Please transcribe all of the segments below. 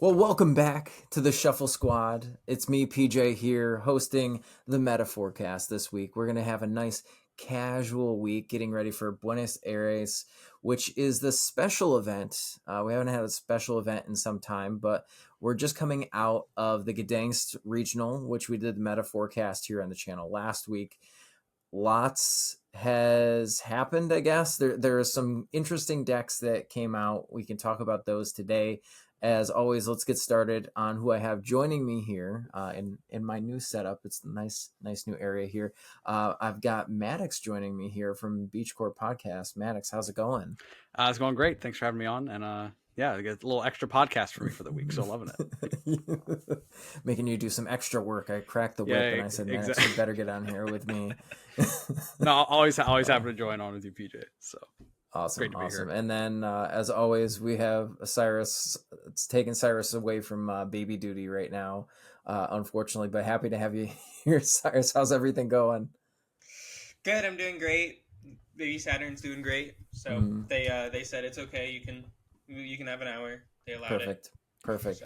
Well, welcome back to the Shuffle Squad. It's me, PJ, here, hosting the Meta Forecast this week. We're going to have a nice casual week getting ready for Buenos Aires, which is the special event. We haven't had a special event in some time, but we're just coming out of the Gdansk Regional, which we did the Meta Forecast here on the channel last week. Lots has happened, I guess. There are some interesting decks that came out. We can talk about those today. As always, let's get started on who I have joining me here in my new setup. It's a nice new area here. I've got Maddox joining me here from Beachcore Podcast. Maddox, how's it going? It's going great. Thanks for having me on. And yeah, I get a little extra podcast for me for the week, so loving it. Making you do some extra work. I cracked the whip yeah, and I said, Maddox, you better get on here with me. No, always happy to join on with you, PJ. So awesome. And then, as always, we have Cyrus. It's taking Cyrus away from baby duty right now, unfortunately. But happy to have you here, Cyrus. How's everything going? Good. I'm doing great. Baby Saturn's doing great. So they said it's okay. You can have an hour. They allowed it. Perfect.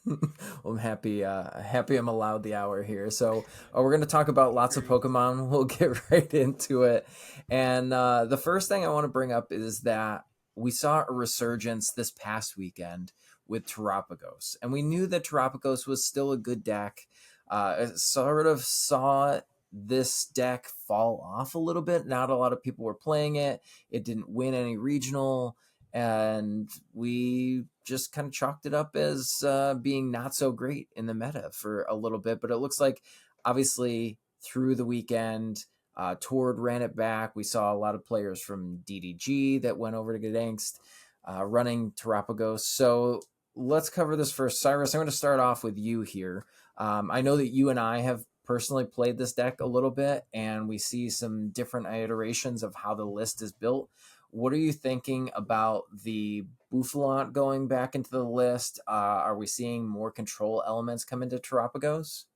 Well, I'm happy I'm allowed the hour here. So we're going to talk about lots of Pokemon. We'll get right into it. And the first thing I want to bring up is that we saw a resurgence this past weekend with Terapagos. And we knew that Terapagos was still a good deck. Sort of saw this deck fall off a little bit. Not a lot of people were playing it. It didn't win any regional. And we just kind of chalked it up as being not so great in the meta for a little bit. But it looks like, obviously, through the weekend, Tord ran it back. We saw a lot of players from DDG that went over to Gdansk running Terapagos. So let's cover this first. Cyrus, I'm going to start off with you here. I know that you and I have personally played this deck a little bit, and we see some different iterations of how the list is built. What are you thinking about the Bouffalant going back into the list? Are we seeing more control elements come into Terapagos?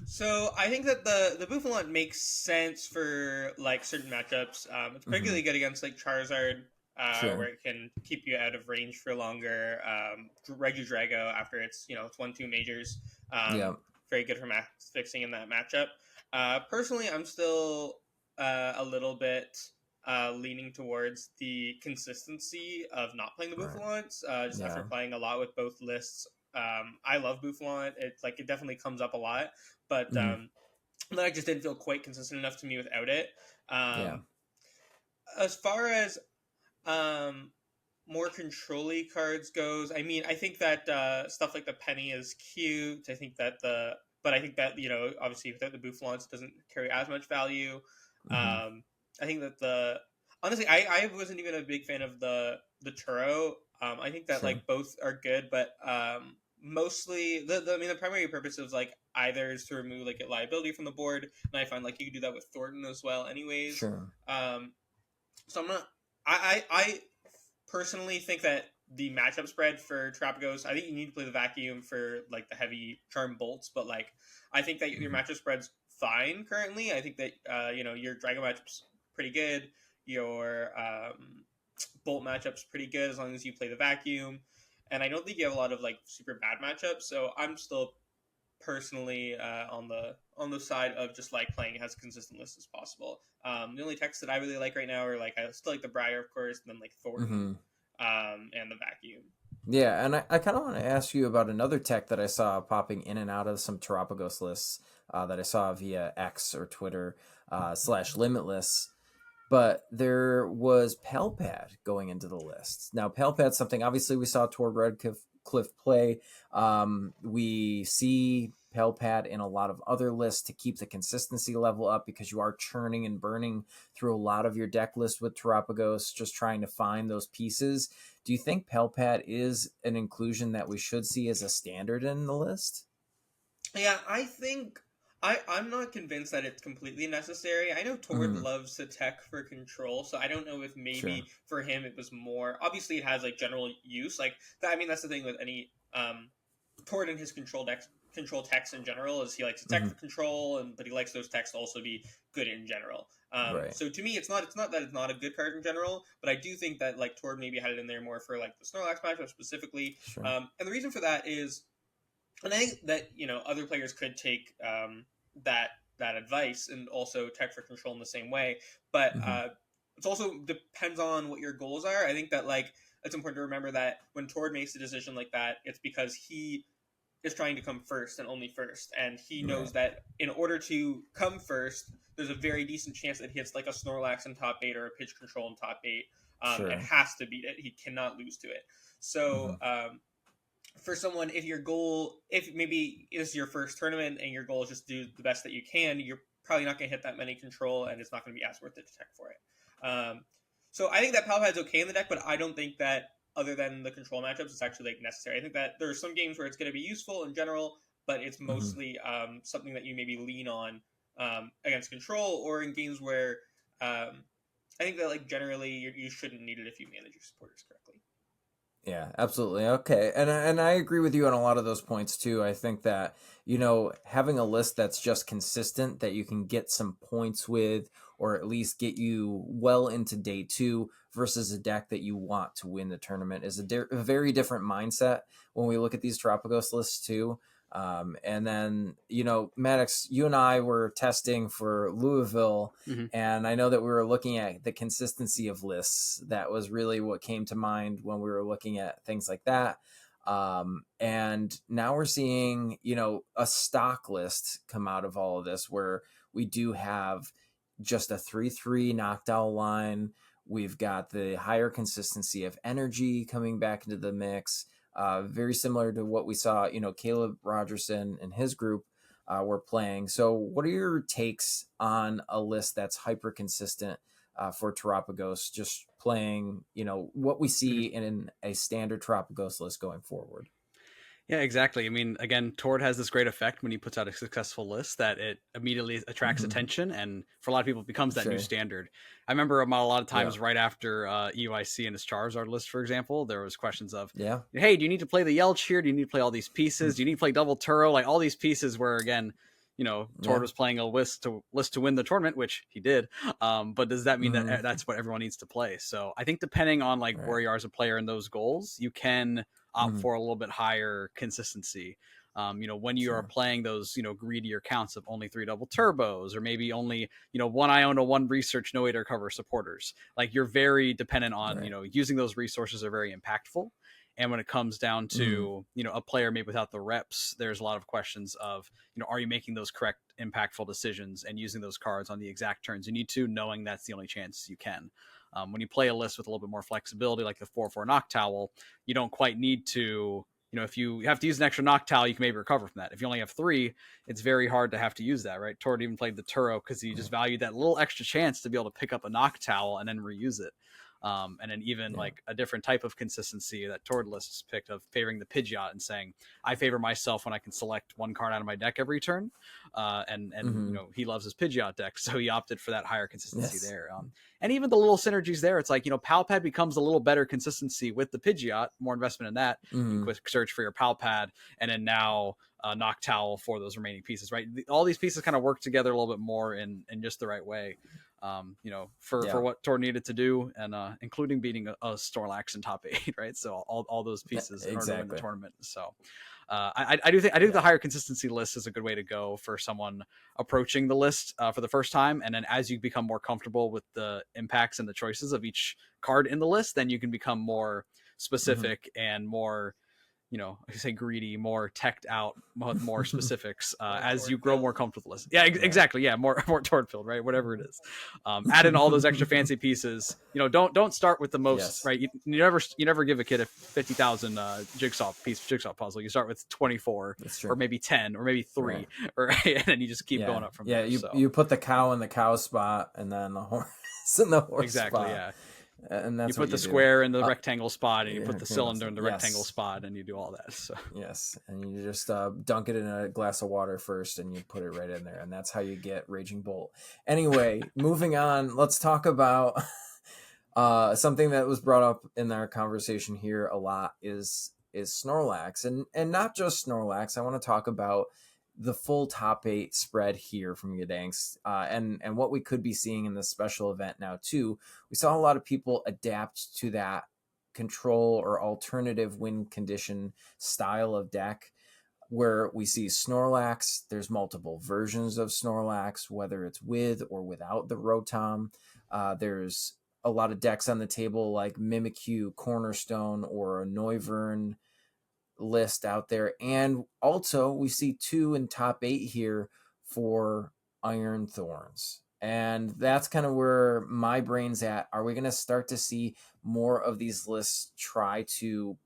So I think that the Bouffalant makes sense for like certain matchups. It's particularly good against like Charizard, where it can keep you out of range for longer. Regidrago after it's 1-2 majors. Very good for fixing in that matchup. Personally, I'm still a little bit leaning towards the consistency of not playing the Bouffalants, after playing a lot with both lists. I love Bouffalant. It definitely comes up a lot, but I just didn't feel quite consistent enough to me without it. As far as more control-y cards goes, I mean, I think that stuff like the Penny is cute. I think that obviously without the Bouffalants, it doesn't carry as much value. I think that honestly, I wasn't even a big fan of the Turo. I think that like both are good, but mostly the primary purpose of like either is to remove like a liability from the board, and I find like you can do that with Thornton as well, anyways. So I'm not. I personally think that the matchup spread for Terapagos, I think you need to play the Vacuum for like the heavy Charm Bolts, but like I think that your matchup spread's fine currently. I think that your Dragon matchup's pretty good. Your Bolt matchup's pretty good as long as you play the Vacuum, and I don't think you have a lot of like super bad matchups. So I'm still personally on the side of just like playing as consistent list as possible. The only texts that I really like right now are like I still like the Briar, of course, and then like Thornton and the Vacuum. Yeah, and I kind of want to ask you about another tech that I saw popping in and out of some Terapagos lists that I saw via X or Twitter /Limitless. But there was Palpad going into the list. Now, Palpad's something, obviously, we saw Tord Redcliffe play. We see Palpad in a lot of other lists to keep the consistency level up because you are churning and burning through a lot of your deck list with Terapagos, just trying to find those pieces. Do you think Palpad is an inclusion that we should see as a standard in the list? Yeah, I think I'm not convinced that it's completely necessary. I know Tord loves to tech for control, so I don't know if maybe for him it was more. Obviously, it has like general use. Like that, I mean, that's the thing with any Tord and his control decks control techs in general. Is he likes to tech for control, but he likes those techs to also be good in general. Right. So to me, it's not that it's not a good card in general, but I do think that like Tord maybe had it in there more for like the Snorlax matchup specifically. Sure. And the reason for that is, and I think that other players could take that advice and also tech for control in the same way, but it also depends on what your goals are. I think that like it's important to remember that when Tord makes a decision like that, it's because he is trying to come first and only first, and he knows that in order to come first, there's a very decent chance that he hits like a Snorlax in top 8 or a pitch control in top 8. And has to beat it. He cannot lose to it. So for someone, if maybe this is your first tournament and your goal is just do the best that you can, you're probably not going to hit that many control, and it's not going to be as worth it to tech for it. So I think that Palpad's okay in the deck, but I don't think that other than the control matchups, it's actually like necessary. I think that there are some games where it's going to be useful in general, but it's mostly something that you maybe lean on against control, or in games where I think that like generally you shouldn't need it if you manage your supporters correctly. Yeah, absolutely. Okay. And I agree with you on a lot of those points too. I think that, having a list that's just consistent, that you can get some points with, or at least get you well into day 2 versus a deck that you want to win the tournament is a very different mindset when we look at these Terapagos lists too. And then, Maddox, you and I were testing for Louisville, and I know that we were looking at the consistency of lists. That was really what came to mind when we were looking at things like that. And now we're seeing, a stock list come out of all of this, where we do have just a 3/3 knockdown line. We've got the higher consistency of energy coming back into the mix. Very similar to what we saw, Caleb Rogerson and his group were playing. So what are your takes on a list that's hyper consistent for Terapagos, just playing, what we see in a standard Terapagos list going forward? Yeah, exactly. I mean, again, Tord has this great effect when he puts out a successful list that it immediately attracts attention, and for a lot of people, it becomes that new standard. I remember a lot of times right after EUIC and his Charizard list, for example, there was questions of, hey, do you need to play the Yelch here? Do you need to play all these pieces? Do you need to play double Turo? Like all these pieces where, again, Tord was playing a list to win the tournament, which he did. But does that mean that that's what everyone needs to play? So I think depending on like where you are as a player and those goals, you can opt for a little bit higher consistency. When you are playing those, greedier counts of only 3 double turbos, or maybe only, 1 Iona, 1 research, no way to recover supporters. Like you're very dependent on, using those resources are very impactful. And when it comes down to, a player maybe without the reps, there's a lot of questions of, are you making those correct, impactful decisions and using those cards on the exact turns you need to, knowing that's the only chance you can. When you play a list with a little bit more flexibility, like the 4/4 Noctowl, you don't quite need to, if you have to use an extra Noctowl, you can maybe recover from that. If you only have 3, it's very hard to have to use that, right? Tord even played the Turo because he just valued that little extra chance to be able to pick up a Noctowl and then reuse it. And then even like a different type of consistency that Tord lists picked of favoring the Pidgeot and saying, I favor myself when I can select 1 card out of my deck every turn. And he loves his Pidgeot deck, so he opted for that higher consistency there. And even the little synergies there, it's like, Palpad becomes a little better consistency with the Pidgeot, more investment in that. You quick search for your Palpad, and then now Noctowl for those remaining pieces, right? All these pieces kind of work together a little bit more in just the right way. For what Tord needed to do, and including beating a Snorlax in top 8, right? So all those pieces in order to win the tournament. So I do think the higher consistency list is a good way to go for someone approaching the list for the first time. And then as you become more comfortable with the impacts and the choices of each card in the list, then you can become more specific and more, I say greedy, more teched out, more specifics as you grow more comfortable with the list. Yeah, exactly. Yeah, more Tord filled, right? Whatever it is. Add in all those extra fancy pieces. Don't start with the most, right? You never give a kid a 50,000 jigsaw puzzle. You start with 24, or maybe 10, or maybe 3, right? And then you just keep going up from there. You put the cow in the cow spot, and then the horse in the horse spot. Exactly. Yeah. And that's you put the square in the rectangle spot, and you put the cylinder in the rectangle spot, and you do all that. So and you just dunk it in a glass of water first, and you put it right in there, and that's how you get Raging Bolt. Anyway, moving on, let's talk about something that was brought up in our conversation here a lot is is Snorlax, and not just Snorlax. I want to talk about the full top 8 spread here from Gdansk, and what we could be seeing in the special event now too. We saw a lot of people adapt to that control or alternative win condition style of deck, where we see Snorlax. There's multiple versions of Snorlax, whether it's with or without the Rotom. There's a lot of decks on the table like Mimikyu, Cornerstone, or a Noivern list out there. And also we see 2 in top 8 here for Iron Thorns. And that's kind of where my brain's at. Are we going to start to see more of these lists try to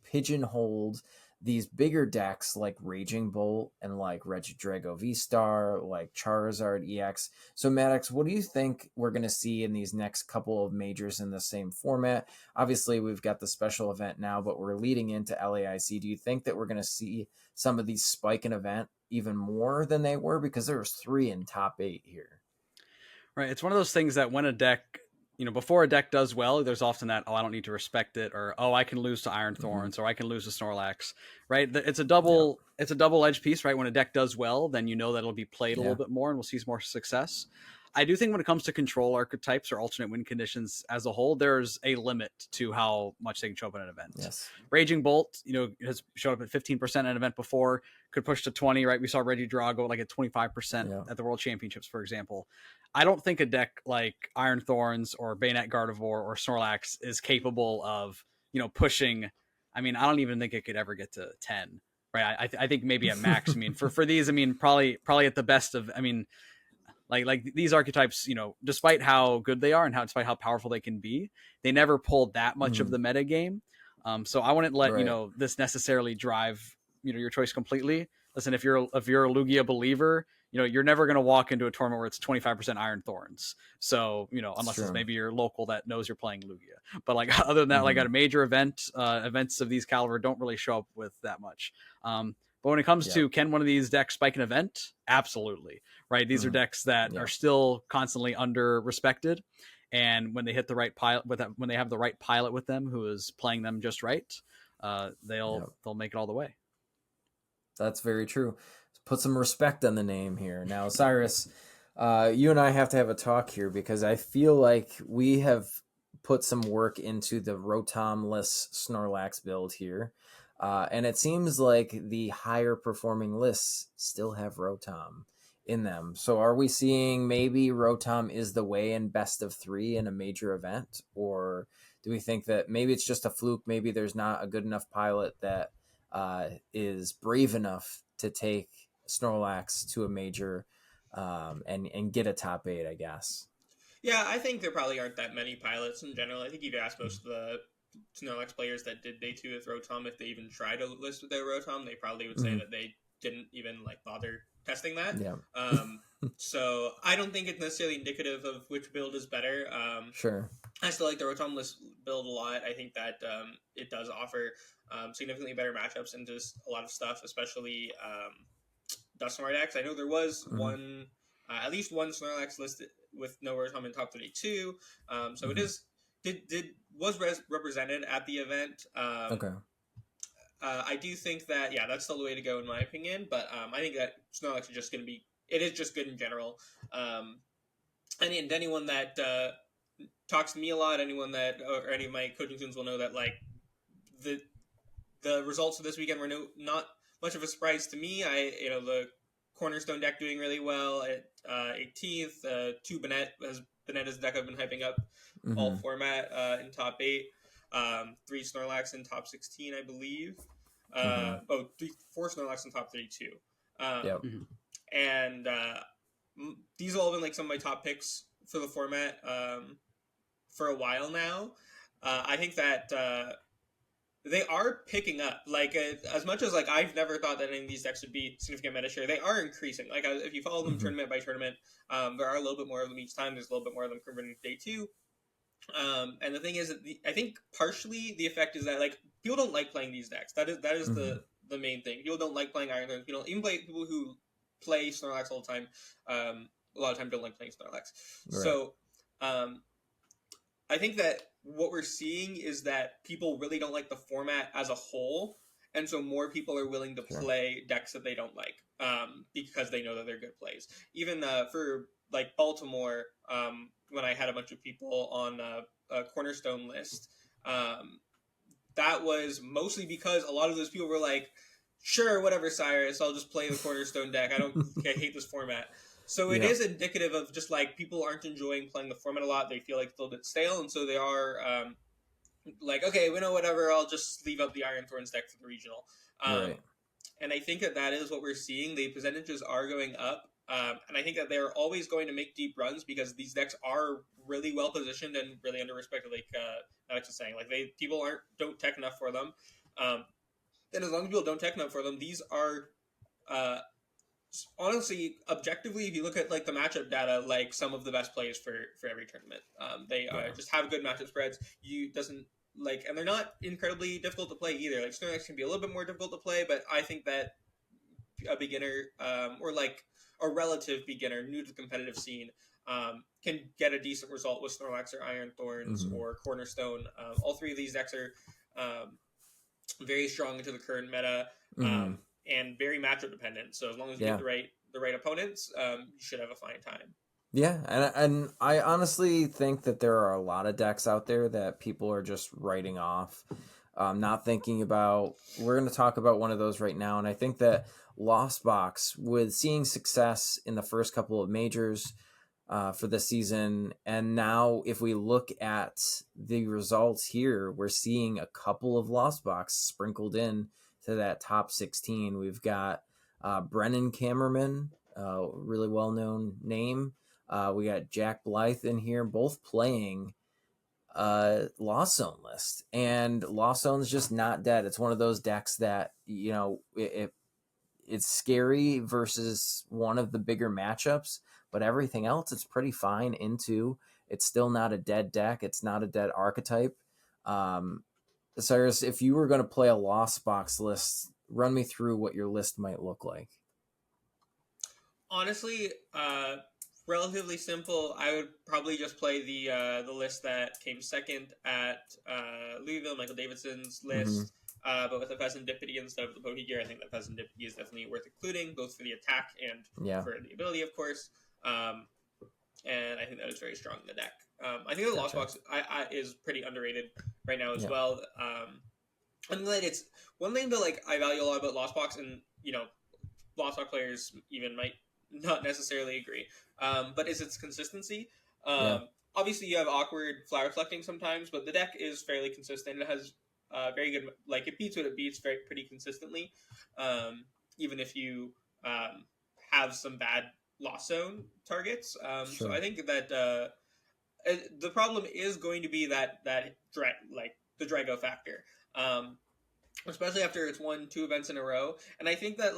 pigeonhole these bigger decks like Raging Bolt and like Regidrago V-Star, like Charizard EX? So Maddox, what do you think we're going to see in these next couple of majors in the same format? Obviously, we've got the special event now, but we're leading into LAIC. Do you think that we're going to see some of these spike in event even more than they were? Because there was 3 in top 8 here. Right. It's one of those things that when a deck, before a deck does well, there's often that, I don't need to respect it, or, I can lose to Iron Thorns, or I can lose to Snorlax, right? It's a double-edged piece, right? When a deck does well, then that it'll be played a little bit more and we'll see more success. I do think when it comes to control archetypes or alternate win conditions as a whole, there's a limit to how much they can show up in an event. Yes. Raging Bolt, has showed up at 15% in an event before, could push to 20, right? We saw Regidrago like at 25% at the World Championships, for example. I don't think a deck like Iron Thorns or Banette Gardevoir or Snorlax is capable of, pushing. I mean, I don't even think it could ever get to 10, right? I think maybe at max. I mean, for these, I mean, probably at the best of, I mean, like these archetypes, despite how good they are and despite how powerful they can be, they never pulled that much of the meta game. So I wouldn't let, this necessarily drive, your choice completely. Listen, if you're a Lugia believer, you're never going to walk into a tournament where it's 25% Iron Thorns. So, unless it's maybe your local that knows you're playing Lugia. But like other than that, like at a major event, events of these caliber don't really show up with that much. But when it comes to can one of these decks spike an event? Absolutely. Right. These are decks that are still constantly under respected. And when they hit the right pilot when they have the right pilot with them, who is playing them just right, they'll make it all the way. That's very true. Put some respect on the name here. Now, Cyrus, you and I have to have a talk here because I feel like we have put some work into the Rotom-less Snorlax build here. And it seems like the higher performing lists still have Rotom in them. So are we seeing maybe Rotom is the way in best of 3 in a major event? Or do we think that maybe it's just a fluke? Maybe there's not a good enough pilot that is brave enough to take Snorlax to a major and get a top 8, I guess. Yeah, I think there probably aren't that many pilots in general. I think you'd ask most of the Snorlax players that did day 2 with Rotom, if they even tried to list with their Rotom, they probably would say that they didn't even bother testing that. Yeah. So I don't think it's necessarily indicative of which build is better. Sure. I still like the Rotom list build a lot. I think that it does offer significantly better matchups and just a lot of stuff, especially Dusknoir decks. I know there was one, at least one Snorlax listed with no Rotom in top 32. So it was represented at the event. Okay. I do think that, that's still the way to go in my opinion, but I think that Snorlax is just going to be, it is just good in general. And anyone that talks to me a lot, anyone that, or any of my coaching students will know that, the results of this weekend were not much of a surprise to me. The Cornerstone deck doing really well at 18th, 2 Banette is the deck I've been hyping up all format in top 8. 3 Snorlax in top 16, I believe. 4 Snorlax in top 32. And these have all been some of my top picks for the format for a while now. I think that they are picking up. As much as I've never thought that any of these decks would be significant meta share, they are increasing. If you follow them tournament by tournament, there are a little bit more of them each time. There's a little bit more of them converting day 2. And the thing is that I think partially the effect is that people don't like playing these decks. That is the main thing. People don't like playing Iron Thorns. Even people who play Snorlax all the time, a lot of time don't like playing Snorlax. Right. So I think that what we're seeing is that people really don't like the format as a whole, and so more people are willing to play decks that they don't like, because they know that they're good plays. Even for like Baltimore, when I had a bunch of people on a Cornerstone list, that was mostly because a lot of those people were like, sure, whatever, Cyrus, I'll just play the Cornerstone deck. I hate this format. So it is indicative of just like people aren't enjoying playing the format a lot. They feel like it's a little bit stale, and so they are like, okay, we know, whatever, I'll just leave out the Iron Thorns deck for the regional. Right. And I think that is what we're seeing. The percentages are going up. And I think that they're always going to make deep runs because these decks are really well positioned and really under-respected. Like Alex was saying, like people don't tech enough for them. And as long as people don't tech enough for them, these are honestly, objectively, if you look at like the matchup data, like some of the best plays for every tournament. They just have good matchup spreads. And they're not incredibly difficult to play either. Like Snorlax can be a little bit more difficult to play, but I think that a beginner or like a relative beginner new to the competitive scene can get a decent result with Snorlax or Iron Thorns or Cornerstone. All three of these decks are very strong into the current meta. And very matchup dependent. So as long as you get the right opponents, you should have a fine time. Yeah, and I honestly think that there are a lot of decks out there that people are just writing off, not thinking about. We're going to talk about one of those right now, and I think that Lost Box, with seeing success in the first couple of majors for this season, and now if we look at the results here, we're seeing a couple of Lost Box sprinkled in to that top 16. We've got Brennan Kammerman, really well-known name. We got Jack Blythe in here, both playing Lost Zone list. And Lost Zone's just not dead. It's one of those decks that, it's scary versus one of the bigger matchups, but everything else it's pretty fine into. It's still not a dead deck. It's not a dead archetype. Cyrus, if you were going to play a Lost Box list, run me through what your list might look like. Honestly, relatively simple. I would probably just play the list that came second at Louisville, Michael Davidson's list, but with a Pheasantipity instead of the Pokegear. I think that Pheasantipity is definitely worth including, both for the attack and for the ability, of course. And I think that is very strong in the deck. I think the Lost Box is pretty underrated right now as well. And that it's one thing that I value a lot about Lost Box, and Lost Box players even might not necessarily agree, but is its consistency. Obviously, you have awkward flower collecting sometimes, but the deck is fairly consistent. It has very good, it beats what it beats pretty consistently, even if you have some bad Lost Zone targets. So I think that the problem is going to be that the Drago factor, especially after it's won 2 events in a row. And I think that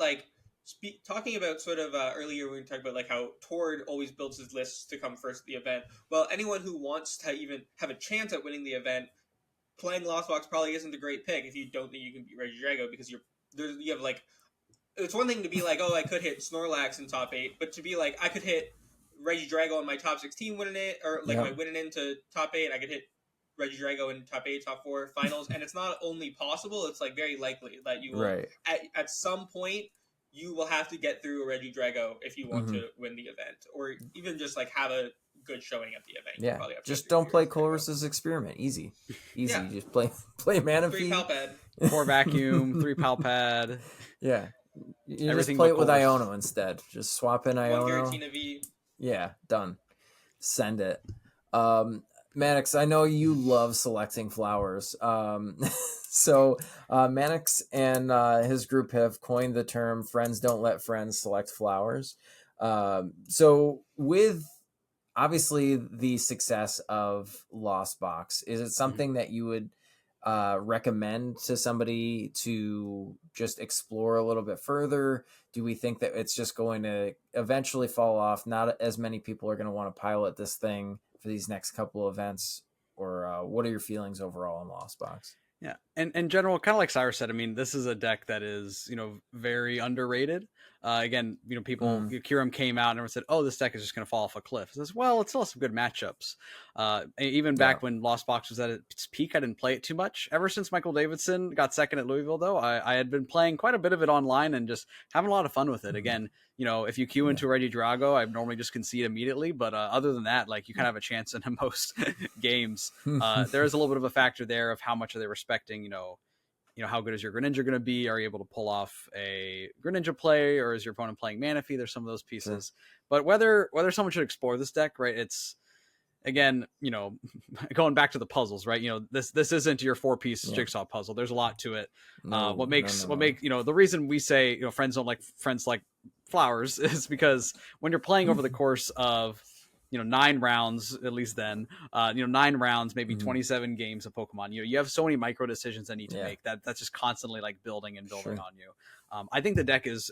talking about sort of earlier when we talked about how Tord always builds his lists to come first at the event. Well, anyone who wants to even have a chance at winning the event, playing Lost Box probably isn't a great pick if you don't think you can beat Regidrago, because you have it's one thing to be oh, I could hit Snorlax in top 8, but to be I could hit Regidrago in my top 16 winning it, or my winning into top 8, I could hit Regidrago in top 8, top 4 finals, and it's not only possible, it's very likely that you will at some point you will have to get through a Regidrago if you want to win the event, or even just have a good showing at the event. Yeah, just don't play Colress's Experiment. Easy. Yeah. Just play Manaphy. 3 Palpad. 4 Vacuum, 3 Palpad. Yeah. You everything just play it with Iono instead. Just swap in Iono. 1 Giratina V. Yeah, done. Send it. Mannix, I know you love selecting flowers. So Mannix and his group have coined the term "friends don't let friends select flowers." So with obviously the success of Lost Box, is it something that you would recommend to somebody to just explore a little bit further? Do we think that it's just going to eventually fall off? Not as many people are going to want to pilot this thing for these next couple of events, or what are your feelings overall on Lost Box? Yeah, and in general, kind of like Cyrus said, I mean, this is a deck that is very underrated. Again, people, Kirim came out and everyone said, oh, this deck is just going to fall off a cliff. It says, well, it's still some good matchups. Even back when Lost Box was at its peak, I didn't play it too much. Ever since Michael Davidson got second at Louisville, though, I had been playing quite a bit of it online and just having a lot of fun with it. Again, if you queue into Reggie Drago, I normally just concede immediately. But other than that, like, you kind of have a chance in most games. There is a little bit of a factor there of how much are they respecting, how good is your Greninja going to be? Are you able to pull off a Greninja play, or is your opponent playing Manaphy? There's some of those pieces. But whether someone should explore this deck, right? It's, again, going back to the puzzles, right? This isn't your 4-piece jigsaw puzzle. There's a lot to it. What makes the reason we say friends don't like friends like flowers is because when you're playing over the course of 9 rounds, at least then, 9 rounds, maybe 27 games of Pokemon, you have so many micro decisions that need to make that's just constantly like building and building on you. I think the deck is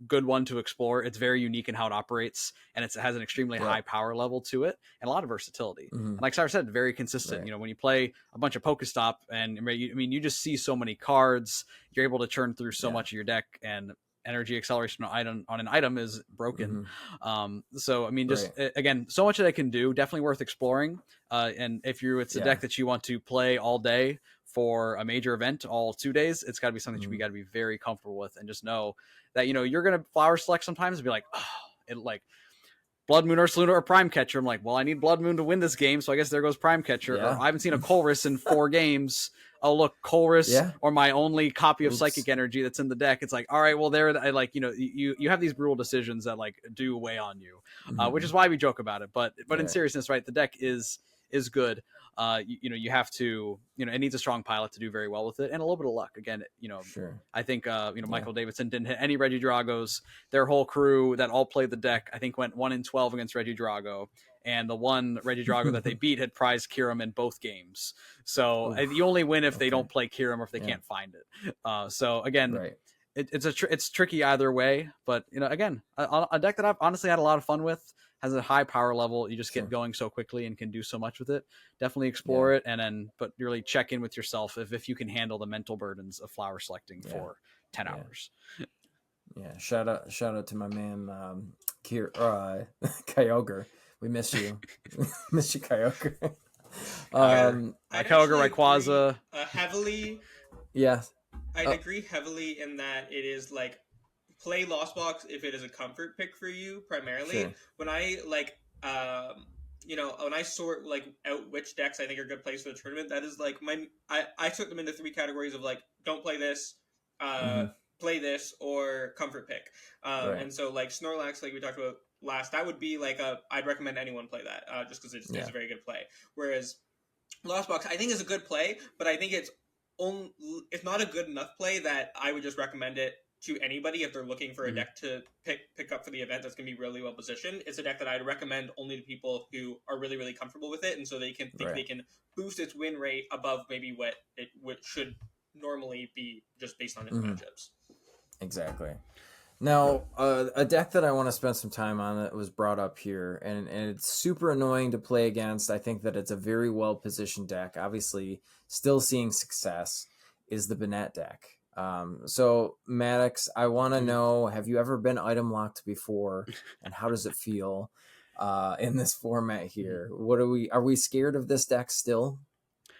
good one to explore. It's very unique in how it operates, and it has an extremely high power level to it and a lot of versatility. And like Cyrus said, very consistent. When you play a bunch of Pokestop, and you just see so many cards, you're able to churn through so much of your deck, and energy acceleration on an item is broken. So again, so much that I can do, definitely worth exploring. And if it's a deck that you want to play all day for a major event, all 2 days, it's got to be something that we got to be very comfortable with, and just know that you're gonna flower select sometimes and be like, oh, it like Blood Moon, Ursaluna, or Prime Catcher. I'm like, well, I need Blood Moon to win this game, so I guess there goes Prime Catcher. Or I haven't seen a Colress in 4 games. Oh, look, Colress, or my only copy of Psychic Energy that's in the deck. It's like, all right, well, you have these brutal decisions that like do weigh on you, which is why we joke about it. But in seriousness, right, the deck is good. You have to, it needs a strong pilot to do very well with it, and a little bit of luck. Again, I think, Michael Davidson didn't hit any Reggie Dragos. Their whole crew that all played the deck, I think, went 1-12 against Reggie Drago. And the one Reggie Drago that they beat had prized Kirim in both games. So you only win if they don't play Kirim, or if they can't find it. So again, it's tricky either way. But again, a deck that I've honestly had a lot of fun with, has a high power level. You just get going so quickly and can do so much with it. Definitely explore it, and then really check in with yourself if you can handle the mental burdens of flower selecting for 10 hours. Yeah, shout out to my man Kyogre. We miss you. Miss you, Kyogre. Kyogre, Rayquaza. Heavily. Yeah. I'd agree heavily in that it is like, play Lost Box if it is a comfort pick for you primarily. Sure. When I when I sort like out which decks I think are good plays for the tournament, that is like I took them into 3 categories of like, don't play this, play this, or comfort pick. And so like Snorlax, like we talked about last, that would be like I'd recommend anyone play that, just because it's a very good play. Whereas Lost Box, I think, is a good play, but I think it's not a good enough play that I would just recommend it to anybody if they're looking for a deck to pick up for the event that's going to be really well positioned. It's a deck that I'd recommend only to people who are really, really comfortable with it, and so they can think they can boost its win rate above maybe what it should normally be, just based on its matchups. Exactly. Now, a deck that I want to spend some time on that was brought up here, and it's super annoying to play against. I think that it's a very well-positioned deck, obviously still seeing success, is the Banette deck. So, Maddox, I want to know, have you ever been item locked before, and how does it feel in this format here? Are we scared of this deck still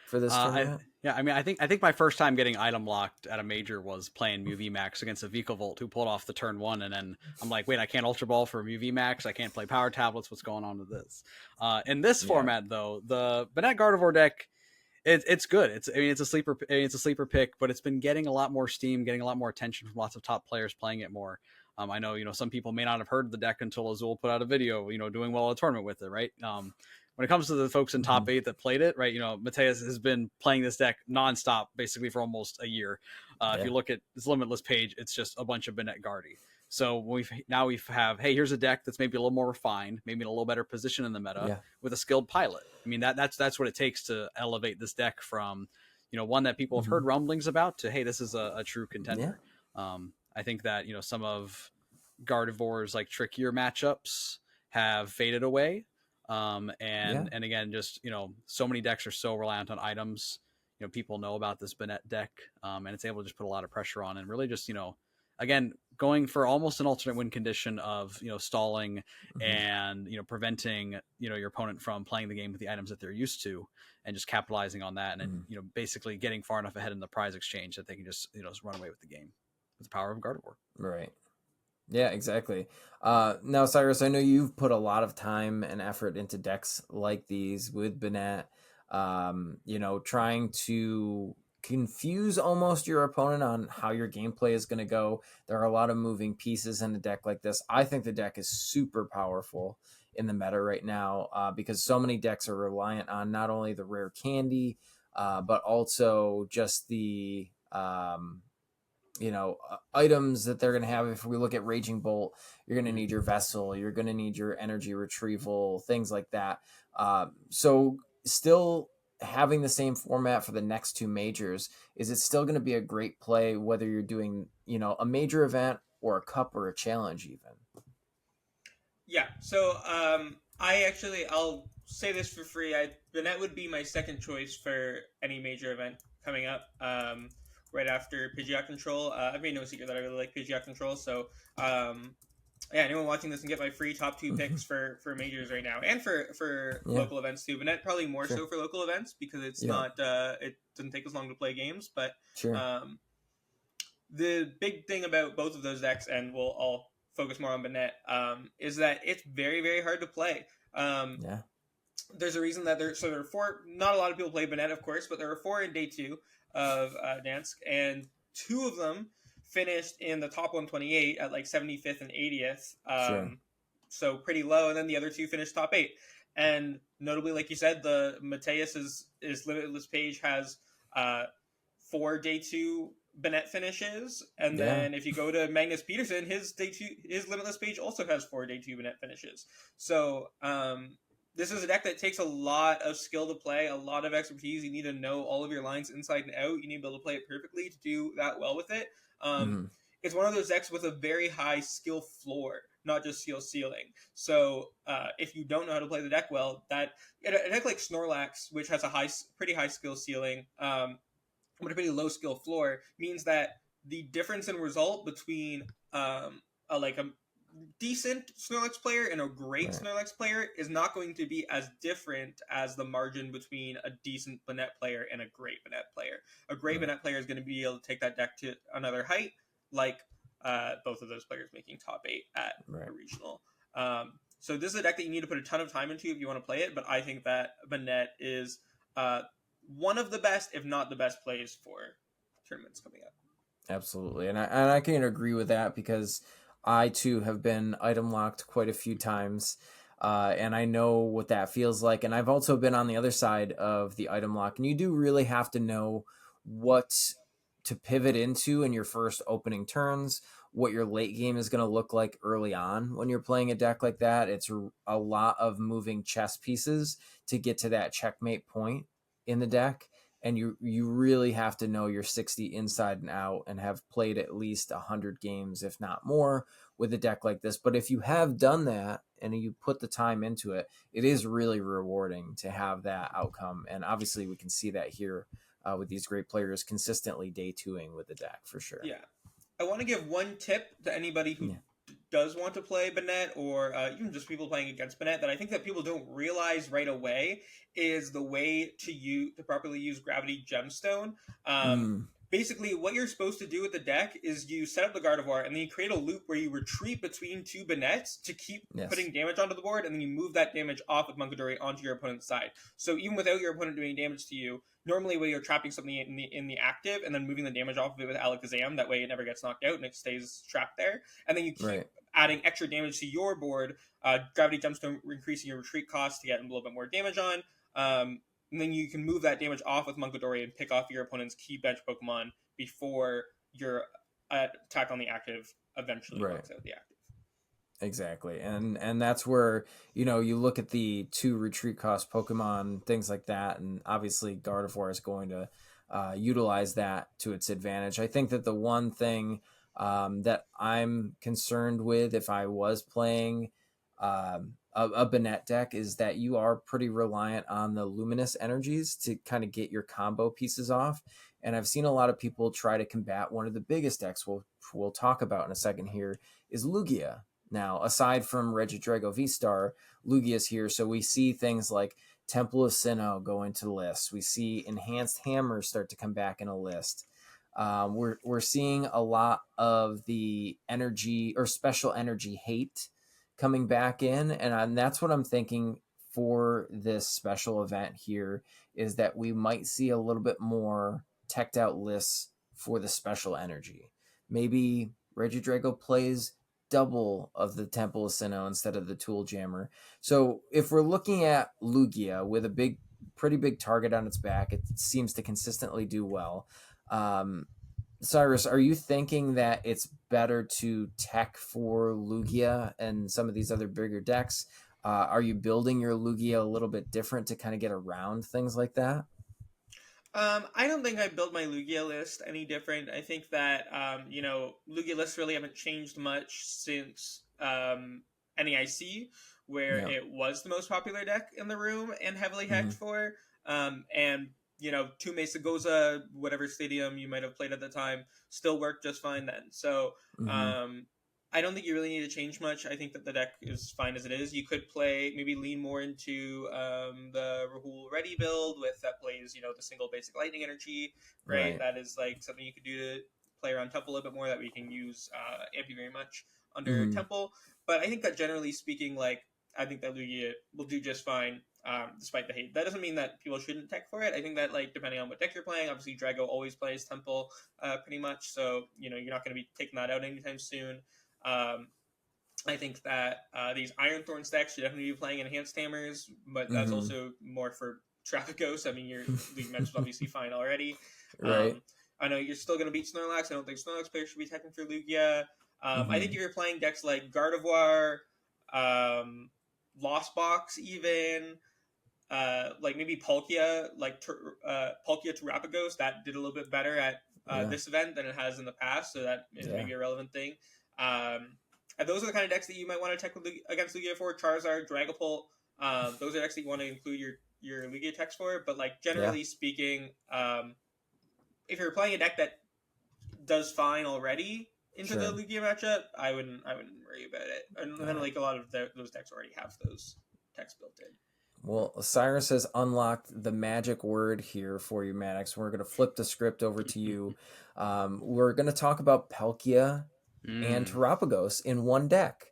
for this tournament? I think my first time getting item locked at a major was playing Mew VMAX against a Vikavolt who pulled off the turn 1, and then I'm like, wait, I can't Ultra Ball for Mew VMAX, I can't play Power Tablets, what's going on with this? In this format, though, the Banette Gardevoir deck, it's good. It's a sleeper pick, but it's been getting a lot more steam, getting a lot more attention from lots of top players playing it more. I know, some people may not have heard of the deck until Azul put out a video, doing well at a tournament with it, right? When it comes to the folks in top 8 that played it, right, Mateus has been playing this deck nonstop basically for almost a year. If you look at this Limitless page, it's just a bunch of Banette Guardy. So we have, hey, here's a deck that's maybe a little more refined, maybe in a little better position in the meta with a skilled pilot. I mean, that's what it takes to elevate this deck from, one that people have heard rumblings about to, hey, this is a true contender. I think that, some of Gardevoir's like trickier matchups have faded away. And again, just, so many decks are so reliant on items. People know about this Banette deck, and it's able to just put a lot of pressure on, and really just, again, going for almost an alternate win condition of, stalling Mm-hmm. and, preventing, your opponent from playing the game with the items that they're used to, and just capitalizing on that. And then, basically getting far enough ahead in the prize exchange that they can just, run away with the game with the power of Gardevoir. Right. Yeah, exactly. Now, Cyrus, I know you've put a lot of time and effort into decks like these with Banette, trying to confuse almost your opponent on how your gameplay is going to go. There are a lot of moving pieces in a deck like this. I think the deck is super powerful in the meta right now because so many decks are reliant on not only the rare candy, but also just the items that they're going to have. If we look at Raging Bolt, you're going to need your Vessel, you're going to need your energy retrieval, things like that. So still having the same format for the next two majors, is it still going to be a great play whether you're doing, a major event or a cup or a challenge even? Yeah. So I'll say this for free. Banette would be my second choice for any major event coming up. Right after Pidgeot Control. I've made no secret that I really like Pidgeot Control. So yeah, anyone watching this can get my free top two picks for majors right now, and for local events too. Banette probably more so for local events because it's not it doesn't take as long to play games. But the big thing about both of those decks, and we'll all focus more on Banette, is that it's very, very hard to play. There's a reason that there are four. Not a lot of people play Banette, of course, but there are four in day two of Dansk, and two of them finished in the top 128 at like 75th and 80th. So pretty low, and then the other two finished top 8. And notably, like you said, the Mateus's Limitless page has 4 day 2 Banette finishes, and then if you go to Magnus Peterson, his Limitless page also has 4 day 2 Banette finishes. So this is a deck that takes a lot of skill to play, a lot of expertise. You need to know all of your lines inside and out. You need to be able to play it perfectly to do that well with it. It's one of those decks with a very high skill floor, not just skill ceiling. So if you don't know how to play the deck well, a deck like Snorlax, which has a pretty high skill ceiling, but a pretty low skill floor, means that the difference in result between a decent Snorlax player and a great Snorlax player is not going to be as different as the margin between a decent Banette player and a great Banette player. A great Banette player is going to be able to take that deck to another height, like both of those players making top 8 at a regional. So this is a deck that you need to put a ton of time into if you want to play it, but I think that Banette is one of the best, if not the best plays for tournaments coming up. Absolutely. And I can agree with that because I too have been item locked quite a few times, and I know what that feels like. And I've also been on the other side of the item lock, and you do really have to know what to pivot into in your first opening turns, what your late game is going to look like early on when you're playing a deck like that. It's a lot of moving chess pieces to get to that checkmate point in the deck. And you really have to know your 60 inside and out and have played at least 100 games, if not more, with a deck like this. But if you have done that and you put the time into it, it is really rewarding to have that outcome. And obviously we can see that here with these great players consistently day twoing with the deck for sure. Yeah. I want to give one tip to anybody who does want to play Banette, or even just people playing against Banette, that I think that people don't realize right away is the way to properly use Gravity Gemstone. Basically, what you're supposed to do with the deck is you set up the Gardevoir, and then you create a loop where you retreat between two Banettes to keep putting damage onto the board, and then you move that damage off with Munkidori onto your opponent's side. So even without your opponent doing damage to you, normally when you're trapping something in the active and then moving the damage off of it with Alakazam, that way it never gets knocked out and it stays trapped there. And then you keep adding extra damage to your board, Gravity Gemstone increasing your retreat cost to get a little bit more damage on. And then you can move that damage off with Munkidori and pick off your opponent's key bench Pokemon before your attack on the active eventually knocks out the active. Exactly. And that's where, you look at the 2 retreat cost Pokemon, things like that, and obviously Gardevoir is going to utilize that to its advantage. I think that the one thing that I'm concerned with if I was playing a Banette deck is that you are pretty reliant on the luminous energies to kind of get your combo pieces off. And I've seen a lot of people try to combat one of the biggest decks we'll talk about in a second here is Lugia. Now, aside from Regidrago V-Star, Lugia's here. So we see things like Temple of Sinnoh go into lists. We see Enhanced Hammers start to come back in a list. We're seeing a lot of the energy or special energy hate coming back in, and that's what I'm thinking for this special event here is that we might see a little bit more teched out lists for the special energy. Maybe Regidrago plays double of the Temple of Sinnoh instead of the Tool Jammer. So if we're looking at Lugia with a pretty big target on its back, it seems to consistently do well. Cyrus, are you thinking that it's better to tech for Lugia and some of these other bigger decks? Are you building your Lugia a little bit different to kind of get around things like that? I don't think I built my Lugia list any different. I think that Lugia lists really haven't changed much since NEIC, where it was the most popular deck in the room and heavily hacked for. And two Mesa Goza, whatever stadium you might have played at the time, still worked just fine then. So I don't think you really need to change much. I think that the deck is fine as it is. You could maybe lean more into the Rahul Ready build that plays, the single basic lightning energy, right? That is like something you could do to play around Temple a little bit more that we can use Ampy very much under Temple. But I think that generally speaking, I think that Lugia will do just fine. Despite the hate. That doesn't mean that people shouldn't tech for it. I think that depending on what deck you're playing, obviously Drago always plays Temple pretty much, so you're not going to be taking that out anytime soon. I think that these Iron Thorns decks should definitely be playing Enhanced Hammers, but that's also more for Terapagos. I mean, your League match is obviously fine already. Right. I know you're still going to beat Snorlax. I don't think Snorlax players should be teching for Lugia. I think if you're playing decks like Gardevoir, Lost Box even, maybe Palkia, Palkia Terapagos, that did a little bit better at this event than it has in the past, so that is maybe a relevant thing. And those are the kind of decks that you might want to tech against Lugia for. Charizard, Dragapult, those are decks that you want to include your Lugia techs for. But generally speaking, if you're playing a deck that does fine already into the Lugia matchup, I wouldn't worry about it. And then a lot of those decks already have those techs built in. Well, Cyrus has unlocked the magic word here for you, Maddox. We're going to flip the script over to you. We're going to talk about Palkia and Terapagos in one deck.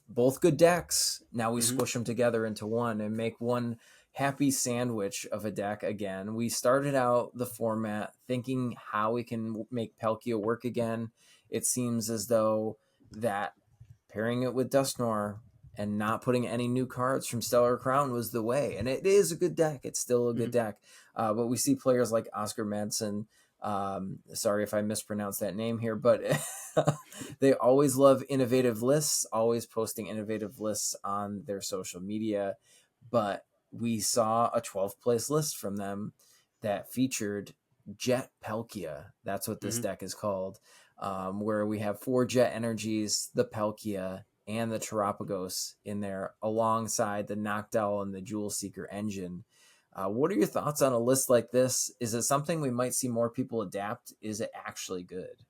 Both good decks. Now we squish them together into one and make one happy sandwich of a deck again. We started out the format thinking how we can make Palkia work again. It seems as though that pairing it with Dusknoir and not putting any new cards from Stellar Crown was the way. And it is a good deck. It's still a good deck. But we see players like Oscar Madsen. Sorry if I mispronounced that name here, but they always love innovative lists, always posting innovative lists on their social media. But we saw a 12th place list from them that featured Jet Palkia. That's what this deck is called, where we have 4 Jet energies, the Palkia, and the Terapagos in there alongside the Noctowl and the Jewel Seeker engine. What are your thoughts on a list like this? Is it something we might see more people adapt? Is it actually good?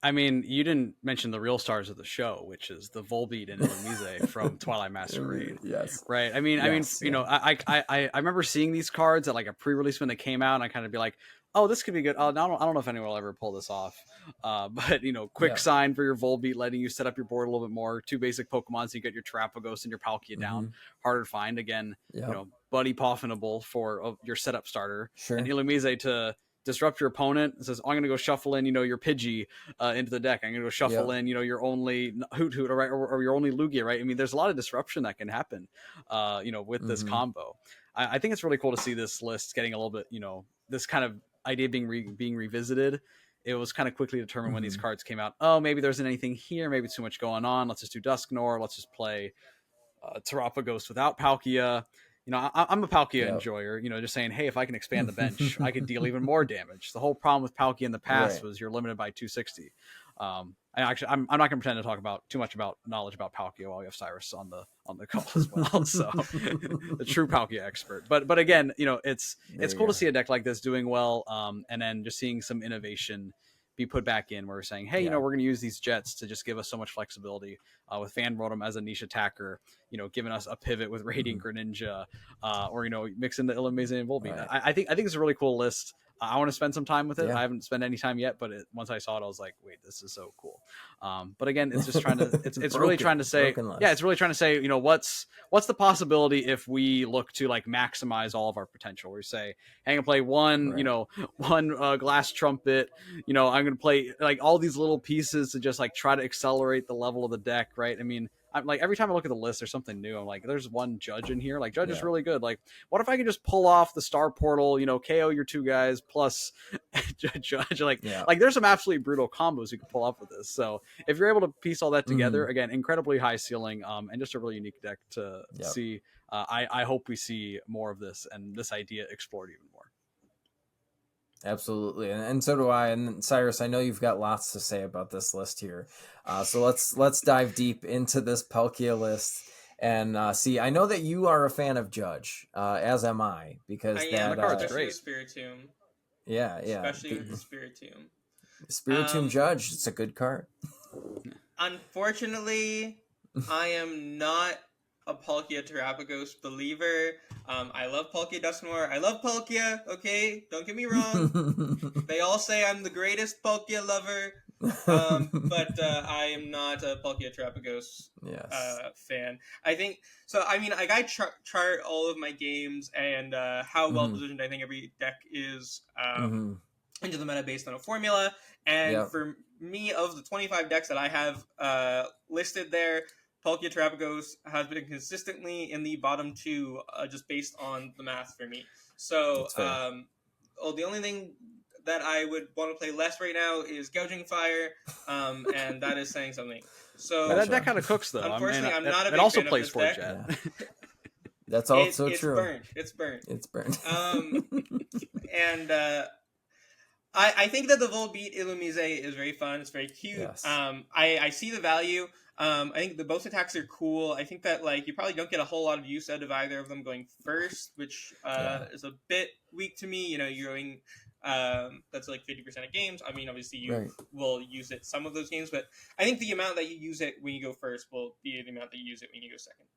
I mean, you didn't mention the real stars of the show, which is the Volbeat and Illumise from Twilight Masquerade. Yes. Right. I mean, I remember seeing these cards at a pre-release when they came out, and I kind of be like, oh, this could be good. Oh, I don't know if anyone will ever pull this off. But quick sign for your Volbeat, letting you set up your board a little bit more. 2 basic Pokemon, so you get your Terapagos and your Palkia down. Harder to find. Again, Buddy Poffinable for your setup starter. Sure. And Illumise to disrupt your opponent. It says, I'm going to go shuffle in, your Pidgey into the deck. I'm going to go shuffle in, your only Hoot Hoot, right? Or your only Lugia, right? I mean, there's a lot of disruption that can happen, with this combo. I think it's really cool to see this list getting a little bit, this kind of idea being revisited. It was kind of quickly determined when these cards came out. Oh, maybe there isn't anything here. Maybe it's too much going on. Let's just do Dusknoir. Let's just play Terapagos without Palkia. I'm a Palkia enjoyer, just saying, hey, if I can expand the bench, I could deal even more damage. The whole problem with Palkia in the past was you're limited by 260. I'm not going to pretend to talk about too much about knowledge about Palkia while we have Cyrus on the call as well. So the true Palkia expert. But again, it's cool to see a deck like this doing well, and then just seeing some innovation be put back in where we're saying, hey, we're going to use these jets to just give us so much flexibility, with Fan Rotom as a niche attacker, giving us a pivot with Radiant Greninja, or mix in the Illumise and Volbeat. Right. I think it's a really cool list. I want to spend some time with it. Yeah. I haven't spent any time yet, but once I saw it, I was like, wait, this is so cool. But again, it's just trying to, it's really trying to say, it's really trying to say, what's the possibility if we look to like maximize all of our potential? We say, hey, I'm gonna play one, one glass trumpet, I'm gonna play like all these little pieces to just like try to accelerate the level of the deck, right? I mean, I'm like, every time I look at the list, there's something new. I'm like, there's one Judge in here. Like, Judge is really good. Like, what if I can just pull off the Star Portal, KO your two guys plus Judge? Like there's some absolutely brutal combos you can pull off with this. So if you're able to piece all that together, again, incredibly high ceiling, and just a really unique deck to see. I hope we see more of this and this idea explored even more. Absolutely, and so do I. And Cyrus, I know you've got lots to say about this list here, so let's dive deep into this Palkia list and see. I know that you are a fan of Judge, as am I, because the card's great. Spiritomb. Yeah, especially with the Spiritomb. Spiritomb Judge, it's a good card. Unfortunately, I am not a Palkia Terapagos believer. I love Palkia Dusknoir. I love Palkia, okay? Don't get me wrong. They all say I'm the greatest Palkia lover. But I am not a Palkia Terapagos fan. I think so. I mean, I chart all of my games and how well positioned I think every deck is into the meta based on a formula. And for me, of the 25 decks that I have listed there, Palkia Terapagos has been consistently in the bottom two, just based on the math for me. So, the only thing that I would want to play less right now is Gouging Fire, and that is saying something. So that kind of cooks, though. Unfortunately, I'm not a big also fan plays of this deck. Yeah. That's also true. It's burned. It's burned. And I think that the Volbeat Illumise is very fun. It's very cute. Yes. I see the value. I think the both attacks are cool. I think that like you probably don't get a whole lot of use out of either of them going first, which is a bit weak to me. You're going that's like 50% of games. I mean, obviously you will use it some of those games, but I think the amount that you use it when you go first will be the amount that you use it when you go second.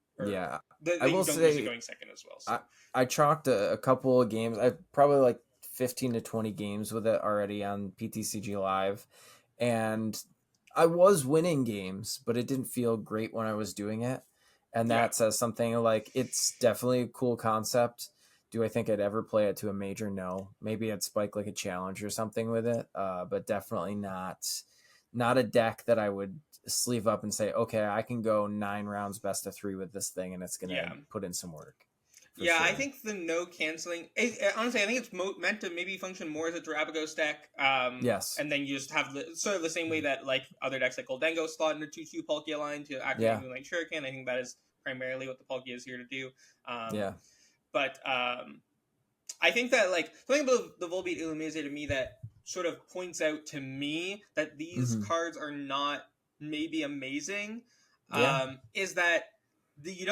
I will say going second as well. So. I chalked a couple of games. I probably like 15 to 20 games with it already on PTCG Live, and I was winning games, but it didn't feel great when I was doing it. And that says something. Like, it's definitely a cool concept. Do I think I'd ever play it to a major? No. Maybe I'd spike like a challenge or something with it, but definitely not a deck that I would sleeve up and say, okay, I can go 9 rounds best of 3 with this thing, and it's going to put in some work. Yeah, sure. I think the no canceling. Honestly, I think it's meant to maybe function more as a Terapagos deck. Yes. And then you just have sort of the same way that like other decks like Goldengo slot into 2/2 Palkia line to activate Moonlight Shuriken. I think that is primarily what the Palkia is here to do. But I think that like something about the Volbeat Illumise to me that sort of points out to me that these cards are not maybe amazing. Is that you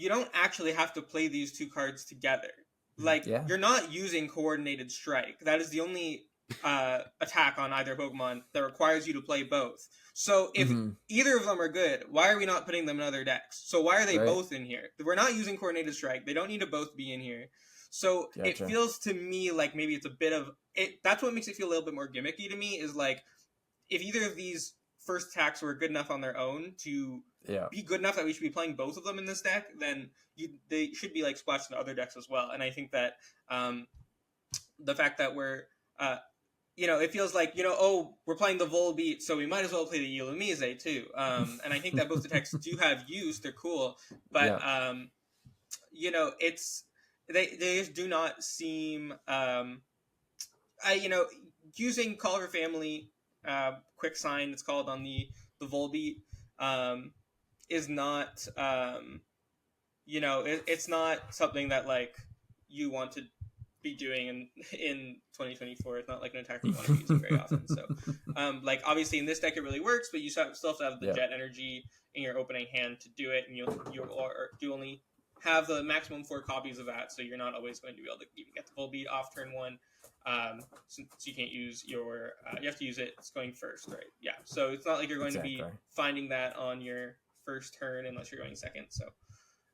don't actually have to play these two cards together. Like, you're not using Coordinated Strike. That is the only attack on either Pokemon that requires you to play both. So if either of them are good, why are we not putting them in other decks? So why are they both in here? We're not using Coordinated Strike. They don't need to both be in here. So it feels to me like maybe it's a bit of... That's what makes it feel a little bit more gimmicky to me, is like, if either of these first attacks were good enough on their own to be good enough that we should be playing both of them in this deck, then they should be like splashed in other decks as well. And I think that the fact that we're it feels like we're playing the Volbeat, so we might as well play the Illumise too. And I think that both the decks do have use. They're cool, but it's they just do not seem using Call for Family. Quick Sign, it's called on the Volbeat, is not it's not something that like you want to be doing in 2024. It's not like an attack you want to be using very often. So, like obviously in this deck it really works, but you still have to have the jet energy in your opening hand to do it, and you only have the maximum 4 copies of that, so you're not always going to be able to even get the full beat off turn 1. Since you can't use your, you have to use it. It's going first, right? Yeah. So it's not like you're going to be finding that on your first turn unless you're going second. So.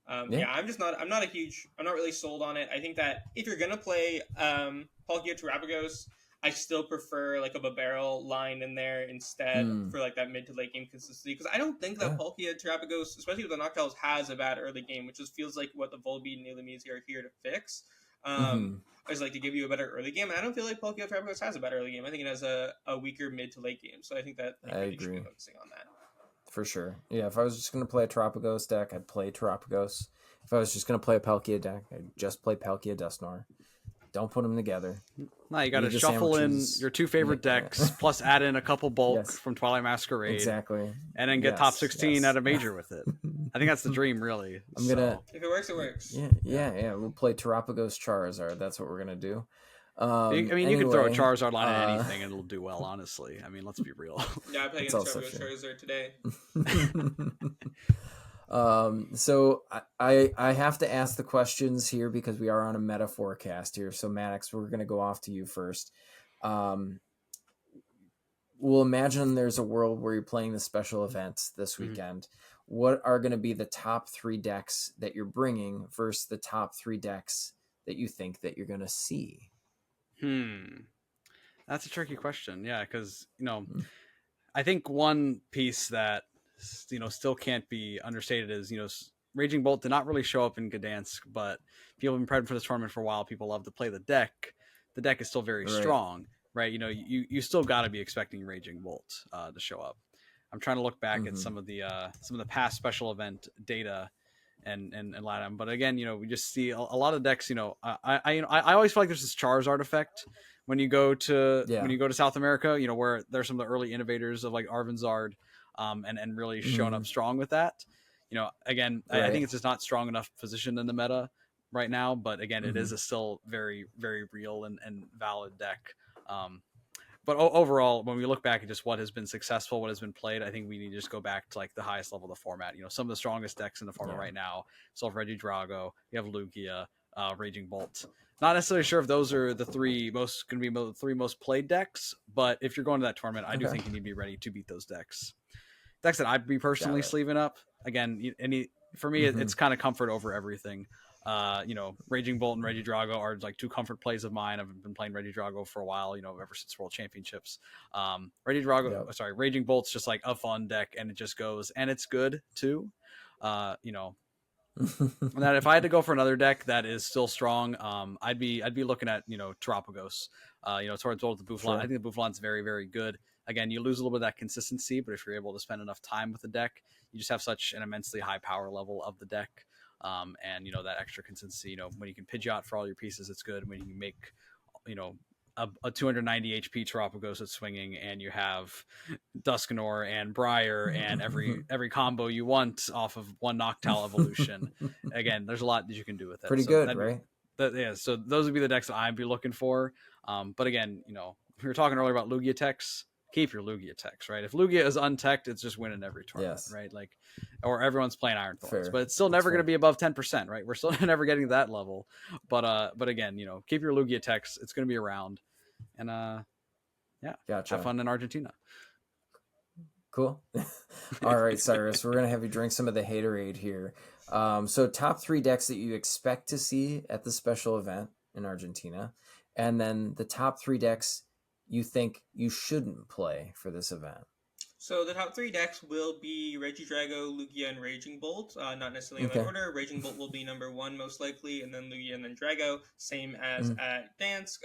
I'm not really sold on it. I think that if you're gonna play Palkia Terapagos, I still prefer like a Barrel line in there instead for like that mid to late game consistency, because I don't think that Palkia Terapagos, especially with the Noctows, has a bad early game, which just feels like what the Volbeat and Illumise are here to fix. Is like to give you a better early game, and I don't feel like Palkia Terapagos has a better early game. I think it has a weaker mid to late game, so I think that I agree. Should be focusing on that. For sure. Yeah, if I was just going to play a Terapagos deck, I'd play Terapagos. If I was just going to play a Palkia deck, I'd just play Palkia Dusknoir. Don't put them together. No, you got to shuffle in your 2 favorite decks, plus add in a couple bulk from Twilight Masquerade. Exactly. And then get top 16 at a major with it. I think that's the dream, really. If it works, it works. Yeah. We'll play Terapagos Charizard. That's what we're going to do. You can throw a Charizard line at anything and it'll do well, honestly. I mean, let's be real. Yeah, I played against Charizard today. So I have to ask the questions here because we are on a meta forecast here. So Maddox, we're going to go off to you first. We'll imagine there's a world where you're playing the special events this weekend. What are going to be the top 3 decks that you're bringing versus the top 3 decks that you think that you're going to see? That's a tricky question. Yeah, because I think one piece that still can't be understated is Raging Bolt did not really show up in Gdansk, but people have been prepping for this tournament for a while. People love to play the deck. The deck is still very strong, right? You still got to be expecting Raging Bolt to show up. I'm trying to look back at some of the past special event data and LATAM. But again, we just see a lot of decks. I always feel like there's this Charizard effect when you go to South America. Where there's some of the early innovators of like Arvinzard, and really showing up strong with that. Again, I think it's just not strong enough position in the meta right now. But again, it is a still very, very real and valid deck. But overall, when we look back at just what has been successful, what has been played, I think we need to just go back to like the highest level of the format. Some of the strongest decks in the format right now. So Regidrago, you have Lugia, Raging Bolt. Not necessarily sure if those are the 3 most played decks, but if you're going to that tournament, I do think you need to be ready to beat those decks. Decks that I'd be personally sleeving up. Again, for me, it's kind of comfort over everything. Raging Bolt and Regidrago are like 2 comfort plays of mine. I've been playing Regidrago for a while, ever since World Championships. Raging Bolt's just like a fun deck, and it just goes, and it's good too. That if I had to go for another deck that is still strong, I'd be looking at Terapagos. Towards the Buffalon. I think the Buffalon's very, very good. Again, you lose a little bit of that consistency, but if you're able to spend enough time with the deck, you just have such an immensely high power level of the deck. And that extra consistency, when you can Pidgeot for all your pieces, it's good. When you can make, a 290 HP Terapagos that's swinging, and you have Dusknoir and Briar and every combo you want off of one Noctowl evolution. Again, there's a lot that you can do with it. Pretty good, right? So those would be the decks that I'd be looking for. But again, we were talking earlier about Lugia techs. Keep your Lugia techs, right? If Lugia is untech'd, it's just winning every tournament, right? Like, or everyone's playing Iron Thorns, but it's still never going to be above 10%, right? We're still never getting to that level. But again, keep your Lugia techs. It's going to be around, and have fun in Argentina. Cool. All right, Cyrus, we're going to have you drink some of the Haterade here. So top 3 decks that you expect to see at the special event in Argentina, and then the top 3 decks you think you shouldn't play for this event. So the top 3 decks will be Regidrago, Lugia, and Raging Bolt. Not necessarily in that order. Raging Bolt will be number 1 most likely, and then Lugia, and then Drago. Same as at Dansk.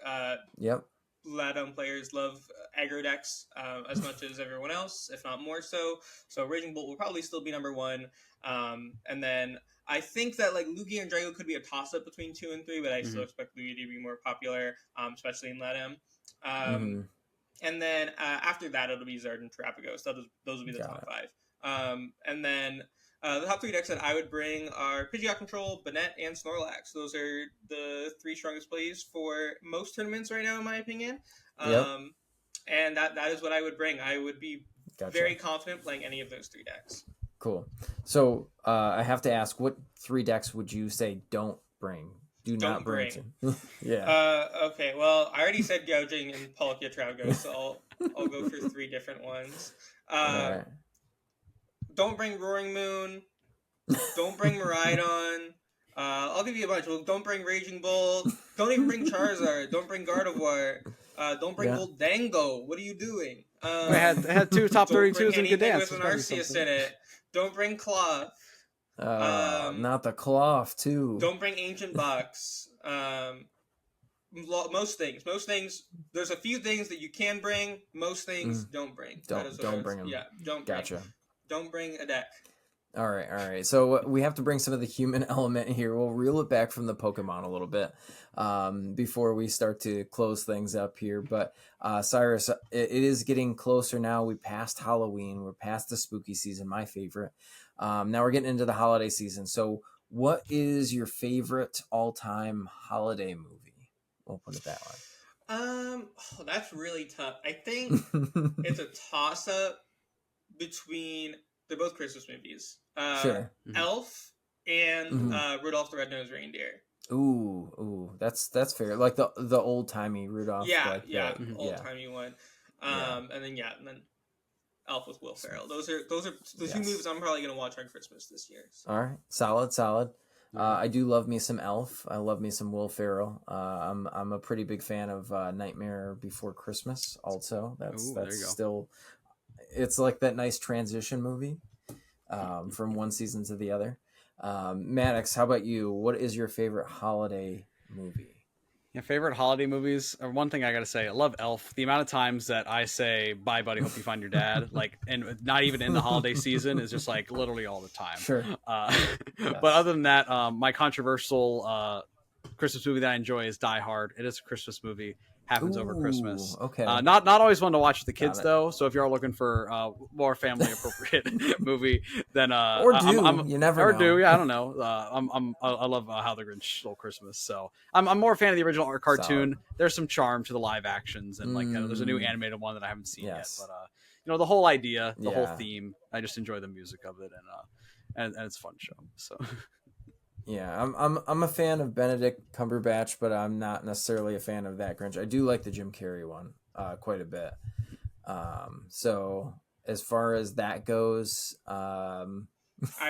LATAM players love aggro decks as much as everyone else, if not more so. So Raging Bolt will probably still be number 1. And then I think that like Lugia and Drago could be a toss-up between 2 and 3, but I still expect Lugia to be more popular, especially in LATAM. And then after that, it'll be Zard and Terapagos. Those will be the top 5. And then The top 3 decks that I would bring are Pidgeot Control, Banette, and Snorlax. Those are the 3 strongest plays for most tournaments right now, in my opinion. Yep. And that is what I would bring. I would be very confident playing any of those 3 decks. Cool. So I have to ask, what 3 decks would you say don't bring? Don't not bring. Yeah. Okay. Well, I already said Gouging and Palkia Terapagos, so I'll go for 3 different ones. Right. Don't bring Roaring Moon. Don't bring Miraidon. I'll give you a bunch. Well, don't bring Raging Bull. Don't even bring Charizard. Don't bring Gardevoir. Don't bring Goldango. What are you doing? I had 2 top 32s in good dance. With an Arceus in it. Don't bring Cloth. Not the Cloth too. Don't bring Ancient Box. Most things. There's a few things that you can bring. Most things don't bring. Don't bring them. Yeah, don't. Gotcha. Don't bring a deck. All right. So we have to bring some of the human element here. We'll reel it back from the Pokemon a little bit before we start to close things up here. But Cyrus, it is getting closer now. We passed Halloween. We're past the spooky season, my favorite. Now we're getting into the holiday season. So what is your favorite all-time holiday movie? We'll put it that way. That's really tough. I think it's a toss-up between... They're both Christmas movies. Sure. Elf and Rudolph the Red-Nosed Reindeer. Ooh, that's fair. Like the old timey Rudolph. Old timey one. And then Elf with Will Ferrell. Those are the 2 movies I'm probably gonna watch on Christmas this year. So. All right, solid. I do love me some Elf. I love me some Will Ferrell. I'm a pretty big fan of Nightmare Before Christmas. Also, that's still. It's like that nice transition movie from one season to the other. Maddox, how about you? What is your favorite holiday movie? Yeah, favorite holiday movies. One thing I gotta say, I love Elf. The amount of times that I say "Bye, buddy, hope you find your dad," like, and not even in the holiday season, is just like literally all the time. Sure. But other than that, my controversial Christmas movie that I enjoy is Die Hard. It is a Christmas movie. Happens over Christmas. Okay. Not always one to watch with the kids though. So if you're looking for more family appropriate movie, then you never know. Yeah, I don't know. I love How the Grinch Stole Christmas. So I'm more a fan of the original art cartoon. Solid. There's some charm to the live actions, and there's a new animated one that I haven't seen yet. But the whole idea, the whole theme, I just enjoy the music of it, and it's a fun show. So. Yeah, I'm a fan of Benedict Cumberbatch, but I'm not necessarily a fan of that Grinch. I do like the Jim Carrey one quite a bit. So as far as that goes, I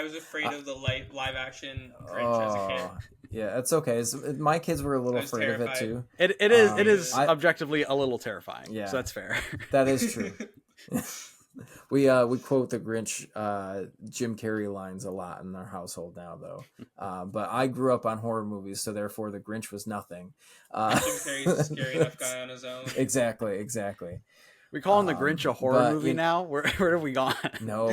was afraid of the live action Grinch as a kid. Yeah, it's okay. My kids were a little afraid of it too. It is objectively a little terrifying. Yeah, so that's fair. That is true. We quote the Grinch Jim Carrey lines a lot in our household now, though. But I grew up on horror movies, so therefore the Grinch was nothing. Jim Carrey's a scary enough guy on his own. Exactly. We call him the Grinch a horror movie now? Where have we gone? No.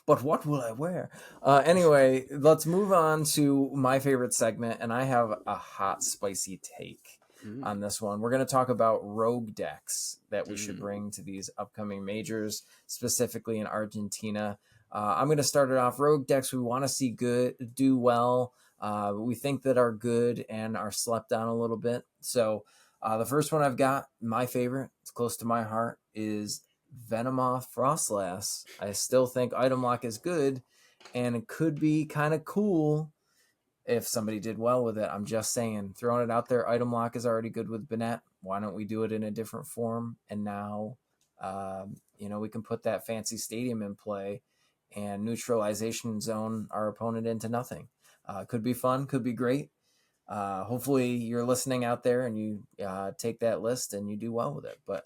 But what will I wear? Anyway, let's move on to my favorite segment, and I have a hot, spicy take on this one. We're going to talk about rogue decks that we should bring to these upcoming majors, specifically in Argentina. I'm going to start it off. Rogue decks we want to see do well. We think that are good and are slept on a little bit. So the first one I've got, my favorite, it's close to my heart, is Venomoth Frostlass. I still think item lock is good, and it could be kind of cool if somebody did well with it. I'm just saying, throwing it out there. Item lock is already good with Banette. Why don't we do it in a different form? And now, we can put that fancy stadium in play and neutralization zone our opponent into nothing. Could be fun. Could be great. Hopefully you're listening out there and you take that list and you do well with it. But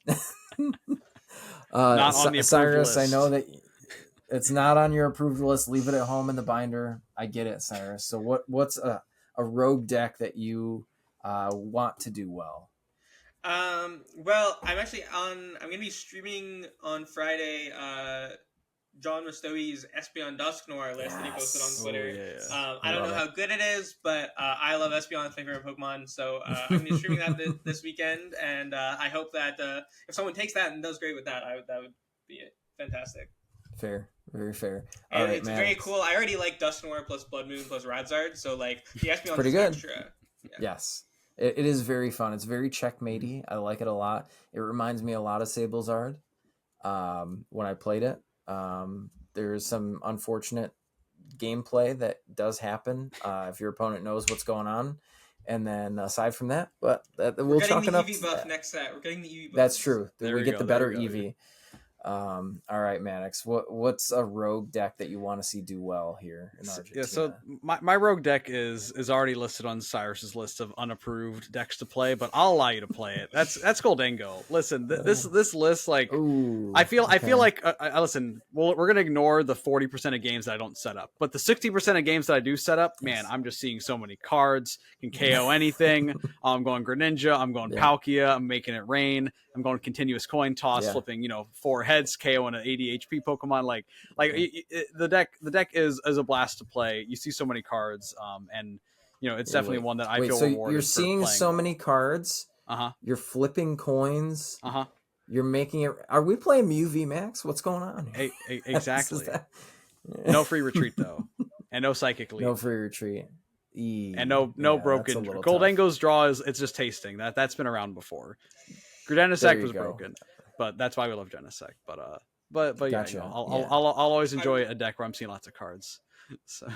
not on the Cyrus, list. I know that it's not on your approved list. Leave it at home in the binder. I get it, Cyrus. So what's a rogue deck that you want to do well? Well, I'm going to be streaming on Friday John Rostowski's Espeon Dusknoir list that he posted on Twitter. I don't know how good it is, but I love Espeon. It's my favorite Pokemon. So I'm going to be streaming that this weekend, and I hope that if someone takes that and does great with that, that would be fantastic. Fair, very fair. All And right, it's man. very cool. I already like Dusknoir plus Blood Moon plus Radzard, so like the Espeon's pretty is good. extra. Yeah. Yes. It is very fun. It's very checkmatey. I like it a lot. It reminds me a lot of Sablezard when I played it. There's some unfortunate gameplay that does happen if your opponent knows what's going on. And then aside from that, but we'll chalk it up. We're getting the EV buff next set. We're getting the EV buff. That's true. We get go, the better EV. All right, Mannix. What's a rogue deck that you want to see do well here in Argentina? Yeah, so my rogue deck is already listed on Cyrus's list of unapproved decks to play, but I'll allow you to play it. That's Goldango. Listen, this list, like, Ooh, I feel like listen. Well, we're gonna ignore the 40% of games that I don't set up, but the 60% of games that I do set up, man, I'm just seeing so many cards, can KO anything. I'm going Greninja, I'm going Palkia, I'm making it rain. I'm going continuous coin toss, flipping 4 heads, KO and an 80 HP Pokemon. Like the deck is a blast to play. You see so many cards, and it's definitely one that I feel rewarded. So you're seeing so many cards. You're flipping coins. You're making it. Are we playing Mew V Max? What's going on here? Exactly. No free retreat though, and no psychic lead. No free retreat. And no broken. Goldango's draw it's just tasting. That's been around before. Genesect was broken, but that's why we love Genesect. But gotcha. I'll always enjoy a deck where I'm seeing lots of cards. So,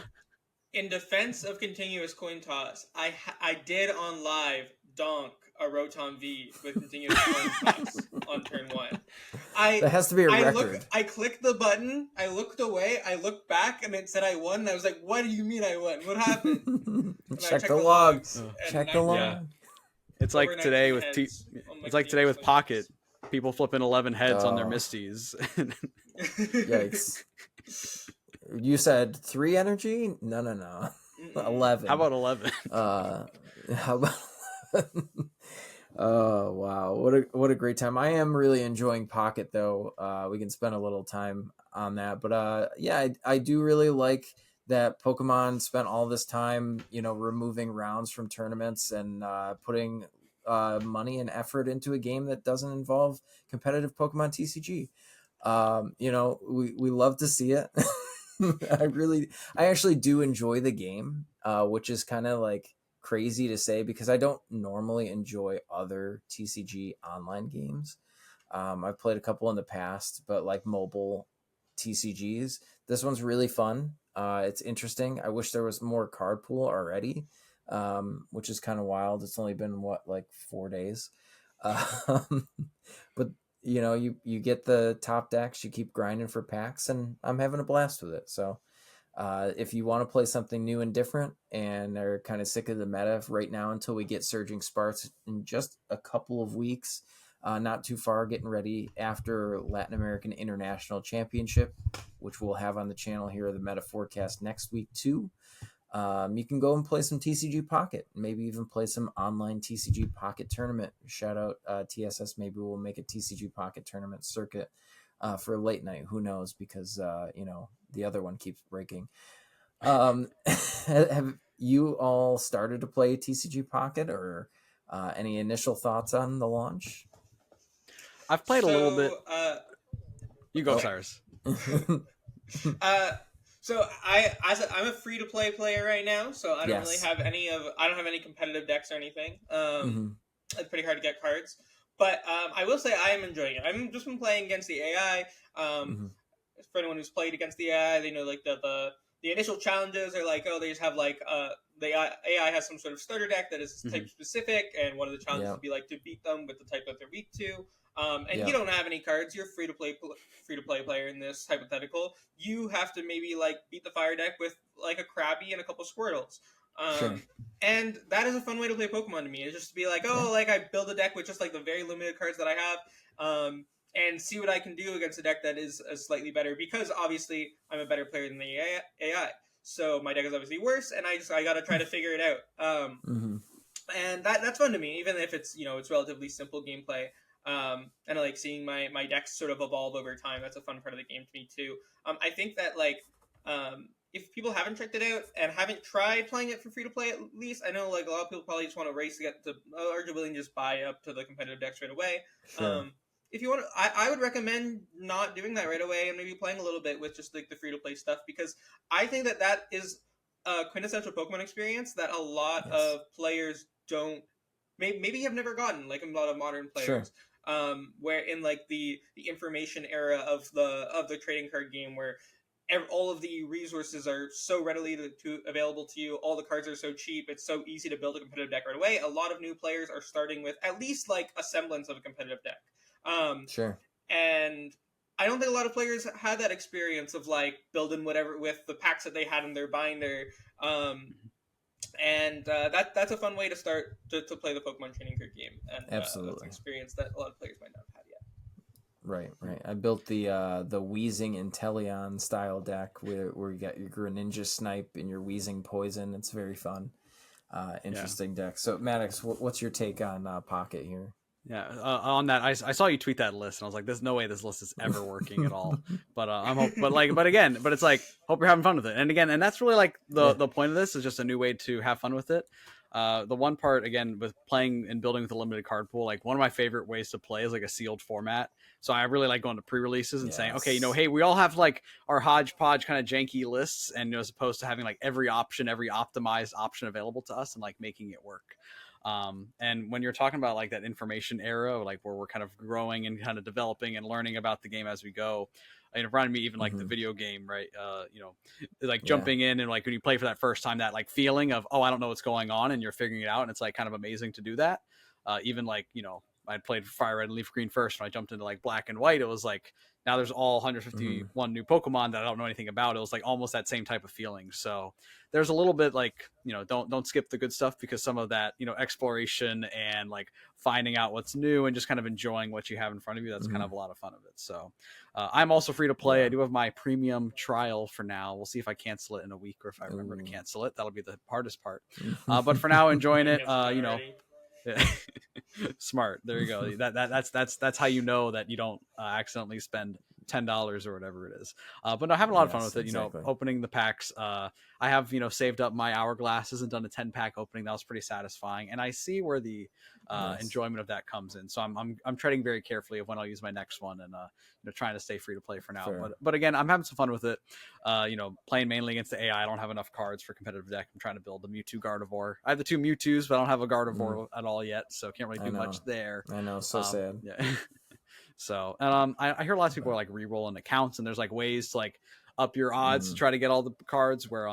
in defense of continuous coin toss, I did on live donk a Rotom V with continuous coin toss on turn 1. That has to be a record. I clicked the button, I looked away, I looked back, and it said I won. And I was like, "What do you mean I won? What happened?" Check the logs. Check the log. Yeah. It's like today with today with Pocket, people flipping 11 heads on their Misties. Yikes! You said 3 energy? No. 11. How about 11? How about 11? Oh wow! What a great time! I am really enjoying Pocket though. We can spend a little time on that, but yeah, I do really like that Pokemon spent all this time, removing rounds from tournaments and putting money and effort into a game that doesn't involve competitive Pokemon TCG. We love to see it. I actually do enjoy the game, which is kind of like crazy to say because I don't normally enjoy other TCG online games. I've played a couple in the past, but like mobile TCGs, this one's really fun. It's interesting. I wish there was more card pool already, which is kind of wild. It's only been 4 days. But you get the top decks, you keep grinding for packs, and I'm having a blast with it. So if you want to play something new and different and are kind of sick of the meta right now until we get Surging Sparks in just a couple of weeks, not too far, getting ready after Latin American International Championship, which we'll have on the channel here, the meta forecast next week too. You can go and play some TCG Pocket, maybe even play some online TCG Pocket tournament. Shout out TSS. Maybe we'll make a TCG Pocket tournament circuit for late night. Who knows? Because the other one keeps breaking. Have you all started to play TCG Pocket, or any initial thoughts on the launch? I've played a little bit. You go, Cyrus. So I'm a free to play player right now, so I don't really have I don't have any competitive decks or anything. It's pretty hard to get cards, but I will say I am enjoying it. I've just been playing against the AI. For anyone who's played against the AI, they know like the initial challenges are like, they just have like the AI has some sort of starter deck that is type specific, and one of the challenges would be like to beat them with the type that they're weak to. And you don't have any cards. You're free to play player in this hypothetical. You have to maybe like beat the fire deck with like a Krabby and a couple Squirtles. And that is a fun way to play Pokemon to me. It's just to be like, like I build a deck with just like the very limited cards that I have, and see what I can do against a deck that is slightly better. Because obviously I'm a better player than the AI, so my deck is obviously worse, and I got to try to figure it out. And that's fun to me, even if it's it's relatively simple gameplay. And I like seeing my decks sort of evolve over time. That's a fun part of the game to me too. I think that if people haven't checked it out and haven't tried playing it for free to play, at least I know like a lot of people probably just want to race to get to, or are willing to just buy up to the competitive decks right away. if you want, I would recommend not doing that right away and maybe playing a little bit with just like the free to play stuff, because I think that is a quintessential Pokemon experience that a lot of players don't maybe have never gotten, like a lot of modern players. Where in like the information era of the trading card game, where all of the resources are so readily available to you, all the cards are so cheap, it's so easy to build a competitive deck right away. A lot of new players are starting with at least like a semblance of a competitive deck. And I don't think a lot of players had that experience of like building whatever with the packs that they had in their binder. And that's a fun way to start to play the Pokemon trading card game. And that's an experience that a lot of players might not have had yet. Right. I built the Wheezing Inteleon style deck where you got your Greninja Snipe and your Wheezing Poison. It's very fun. Interesting deck. So Maddox, what's your take on Pocket here? Yeah, on that, I saw you tweet that list, and I was like, "There's no way this list is ever working at all." But but it's like, hope you're having fun with it. And again, and that's really like the point of this is just a new way to have fun with it. The one part again with playing and building with a limited card pool, like one of my favorite ways to play is like a sealed format. So I really like going to pre-releases and saying, okay, hey, we all have like our hodgepodge kind of janky lists, and as opposed to having like every optimized option available to us and like making it work. And when you're talking about like that information era, like where we're kind of growing and kind of developing and learning about the game as we go, it reminded me even like the video game, right? Like jumping in and like when you play for that first time, that like feeling of, oh, I don't know what's going on, and you're figuring it out, and it's like kind of amazing to do that. Even like, I played Fire Red and Leaf Green first. When I jumped into like Black and White, it was like, now there's all 151 new Pokemon that I don't know anything about. It was like almost that same type of feeling. So there's a little bit like, don't skip the good stuff, because some of that, exploration and like finding out what's new and just kind of enjoying what you have in front of you, that's kind of a lot of fun of it. So I'm also free to play. I do have my premium trial for now. We'll see if I cancel it in a week, or if I remember to cancel it. That'll be the hardest part. But for now, enjoying it, Smart. There you go. That's how you know that you don't accidentally spend $10 or whatever it is. But no, having a lot of fun with it. Opening the packs. I have saved up my hourglasses and done a 10-pack opening. That was pretty satisfying, and I see where the enjoyment of that comes in. So I'm treading very carefully of when I'll use my next one, and trying to stay free to play for now. Sure. But again, I'm having some fun with it. Playing mainly against the AI. I don't have enough cards for competitive deck. I'm trying to build the Mewtwo Gardevoir. I have the 2 Mewtwo's, but I don't have a Gardevoir at all yet, so can't really do much there. I know, so sad. Yeah. So, and I hear a lot of people are like re-rolling accounts, and there's like ways to like up your odds to try to get all the cards where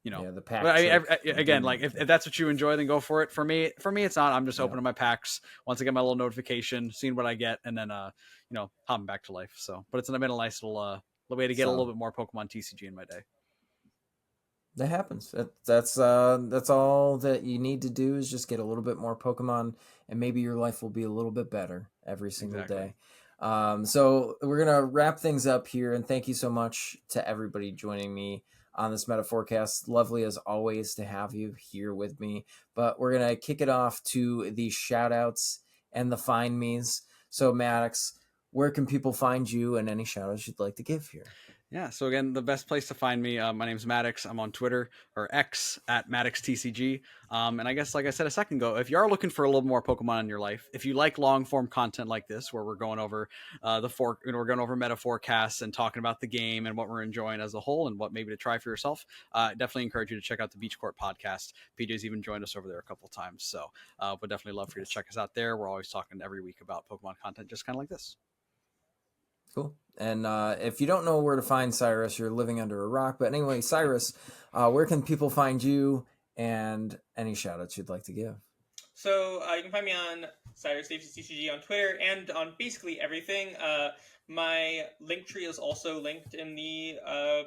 the pack. But again, like if that's what you enjoy, then go for it. For me, it's not. I'm just opening my packs once I get my little notification, seeing what I get, and then hopping back to life. So, but it's been a nice little way to get a little bit more Pokemon TCG in my day. That happens. That's all that you need to do, is just get a little bit more Pokemon, and maybe your life will be a little bit better every single day. So we're gonna wrap things up here, and thank you so much to everybody joining me on this Metaforecast. Lovely as always to have you here with me. But we're gonna kick it off to the shout outs and the find me's. So Maddox, where can people find you, and any shout outs you'd like to give here? Yeah, so again, the best place to find me, my name's Maddox. I'm on Twitter, or X, at MaddoxTCG. And I guess, like I said a second ago, if you are looking for a little more Pokemon in your life, if you like long form content like this, where we're going over we're going over meta forecasts and talking about the game and what we're enjoying as a whole and what maybe to try for yourself, definitely encourage you to check out the Beach Court podcast. PJ's even joined us over there a couple of times, so would definitely love for you to check us out there. We're always talking every week about Pokemon content, just kind of like this. Cool. And if you don't know where to find Cyrus, you're living under a rock. But anyway, Cyrus, where can people find you, and any shout outs you'd like to give? So you can find me on Cyrus TCG on Twitter and on basically everything. My link tree is also linked in the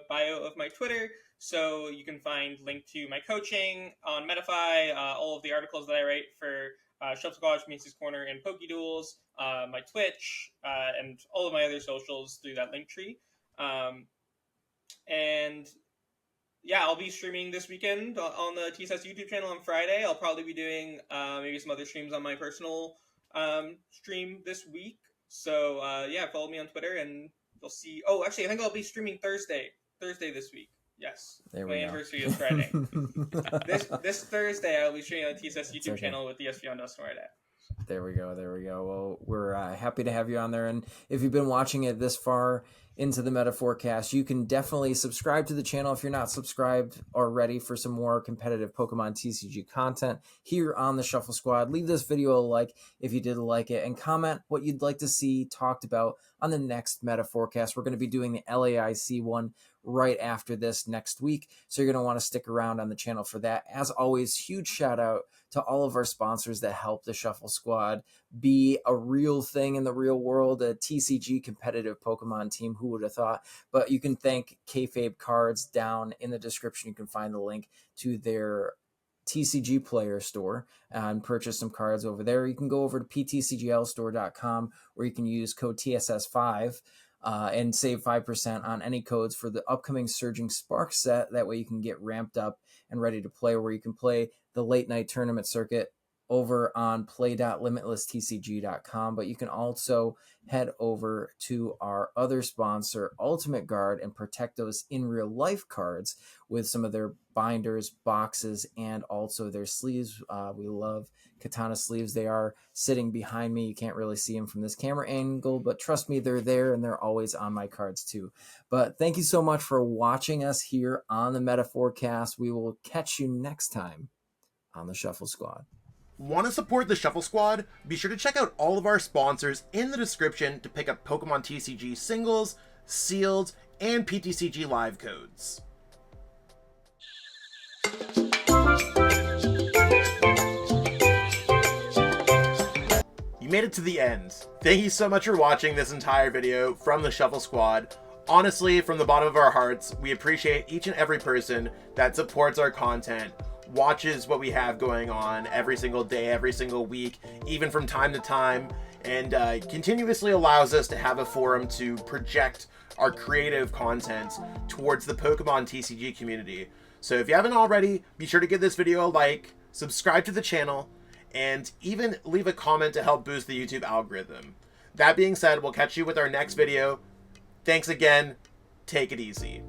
bio of my Twitter. So you can find link to my coaching on Metafy, all of the articles that I write for Shoutouts, Macy's Corner, and Pokeduels, my Twitch, and all of my other socials through that link tree. And yeah, I'll be streaming this weekend on the TSS YouTube channel on Friday. I'll probably be doing maybe some other streams on my personal stream this week. So yeah, follow me on Twitter and you'll see. Oh, actually, I think I'll be streaming Thursday this week. Yes, my anniversary is Friday. This Thursday, I'll be streaming on the TSS YouTube channel with the Beyond Us Right at. There we go. There we go. Well, we're happy to have you on there. And if you've been watching it this far into the meta forecast, you can definitely subscribe to the channel if you're not subscribed already for some more competitive Pokemon TCG content here on the Shuffle Squad. Leave this video a like if you did like it, and comment what you'd like to see talked about on the next meta forecast. We're going to be doing the LAIC one right after this next week, so you're going to want to stick around on the channel for that. As always, huge shout out to all of our sponsors that help the Shuffle Squad be a real thing in the real world, a TCG competitive Pokemon team. Who would have thought? But you can thank Kayfabe Cards down in the description. You can find the link to their TCG player store and purchase some cards over there. You can go over to ptcglstore.com where you can use code TSS5 and save 5% on any codes for the upcoming Surging Spark set. That way you can get ramped up and ready to play, where you can play the late night tournament circuit over on play.limitlesstcg.com. But you can also head over to our other sponsor, Ultimate Guard, and protect those in real life cards with some of their binders, boxes, and also their sleeves. We love Katana sleeves. They are sitting behind me. You can't really see them from this camera angle, but trust me, they're there, and they're always on my cards too. But thank you so much for watching us here on the Meta Forecast. We will catch you next time on the Shuffle Squad. Want to support the Shuffle Squad? Be sure to check out all of our sponsors in the description to pick up Pokemon TCG singles, sealed, and PTCG live codes. You made it to the end. Thank you so much for watching this entire video from the Shuffle Squad. Honestly, from the bottom of our hearts, we appreciate each and every person that supports our content, watches what we have going on every single day, every single week, even from time to time, and continuously allows us to have a forum to project our creative content towards the Pokemon TCG community. So if you haven't already, be sure to give this video a like, subscribe to the channel, and even leave a comment to help boost the YouTube algorithm. That being said, we'll catch you with our next video. Thanks again. Take it easy.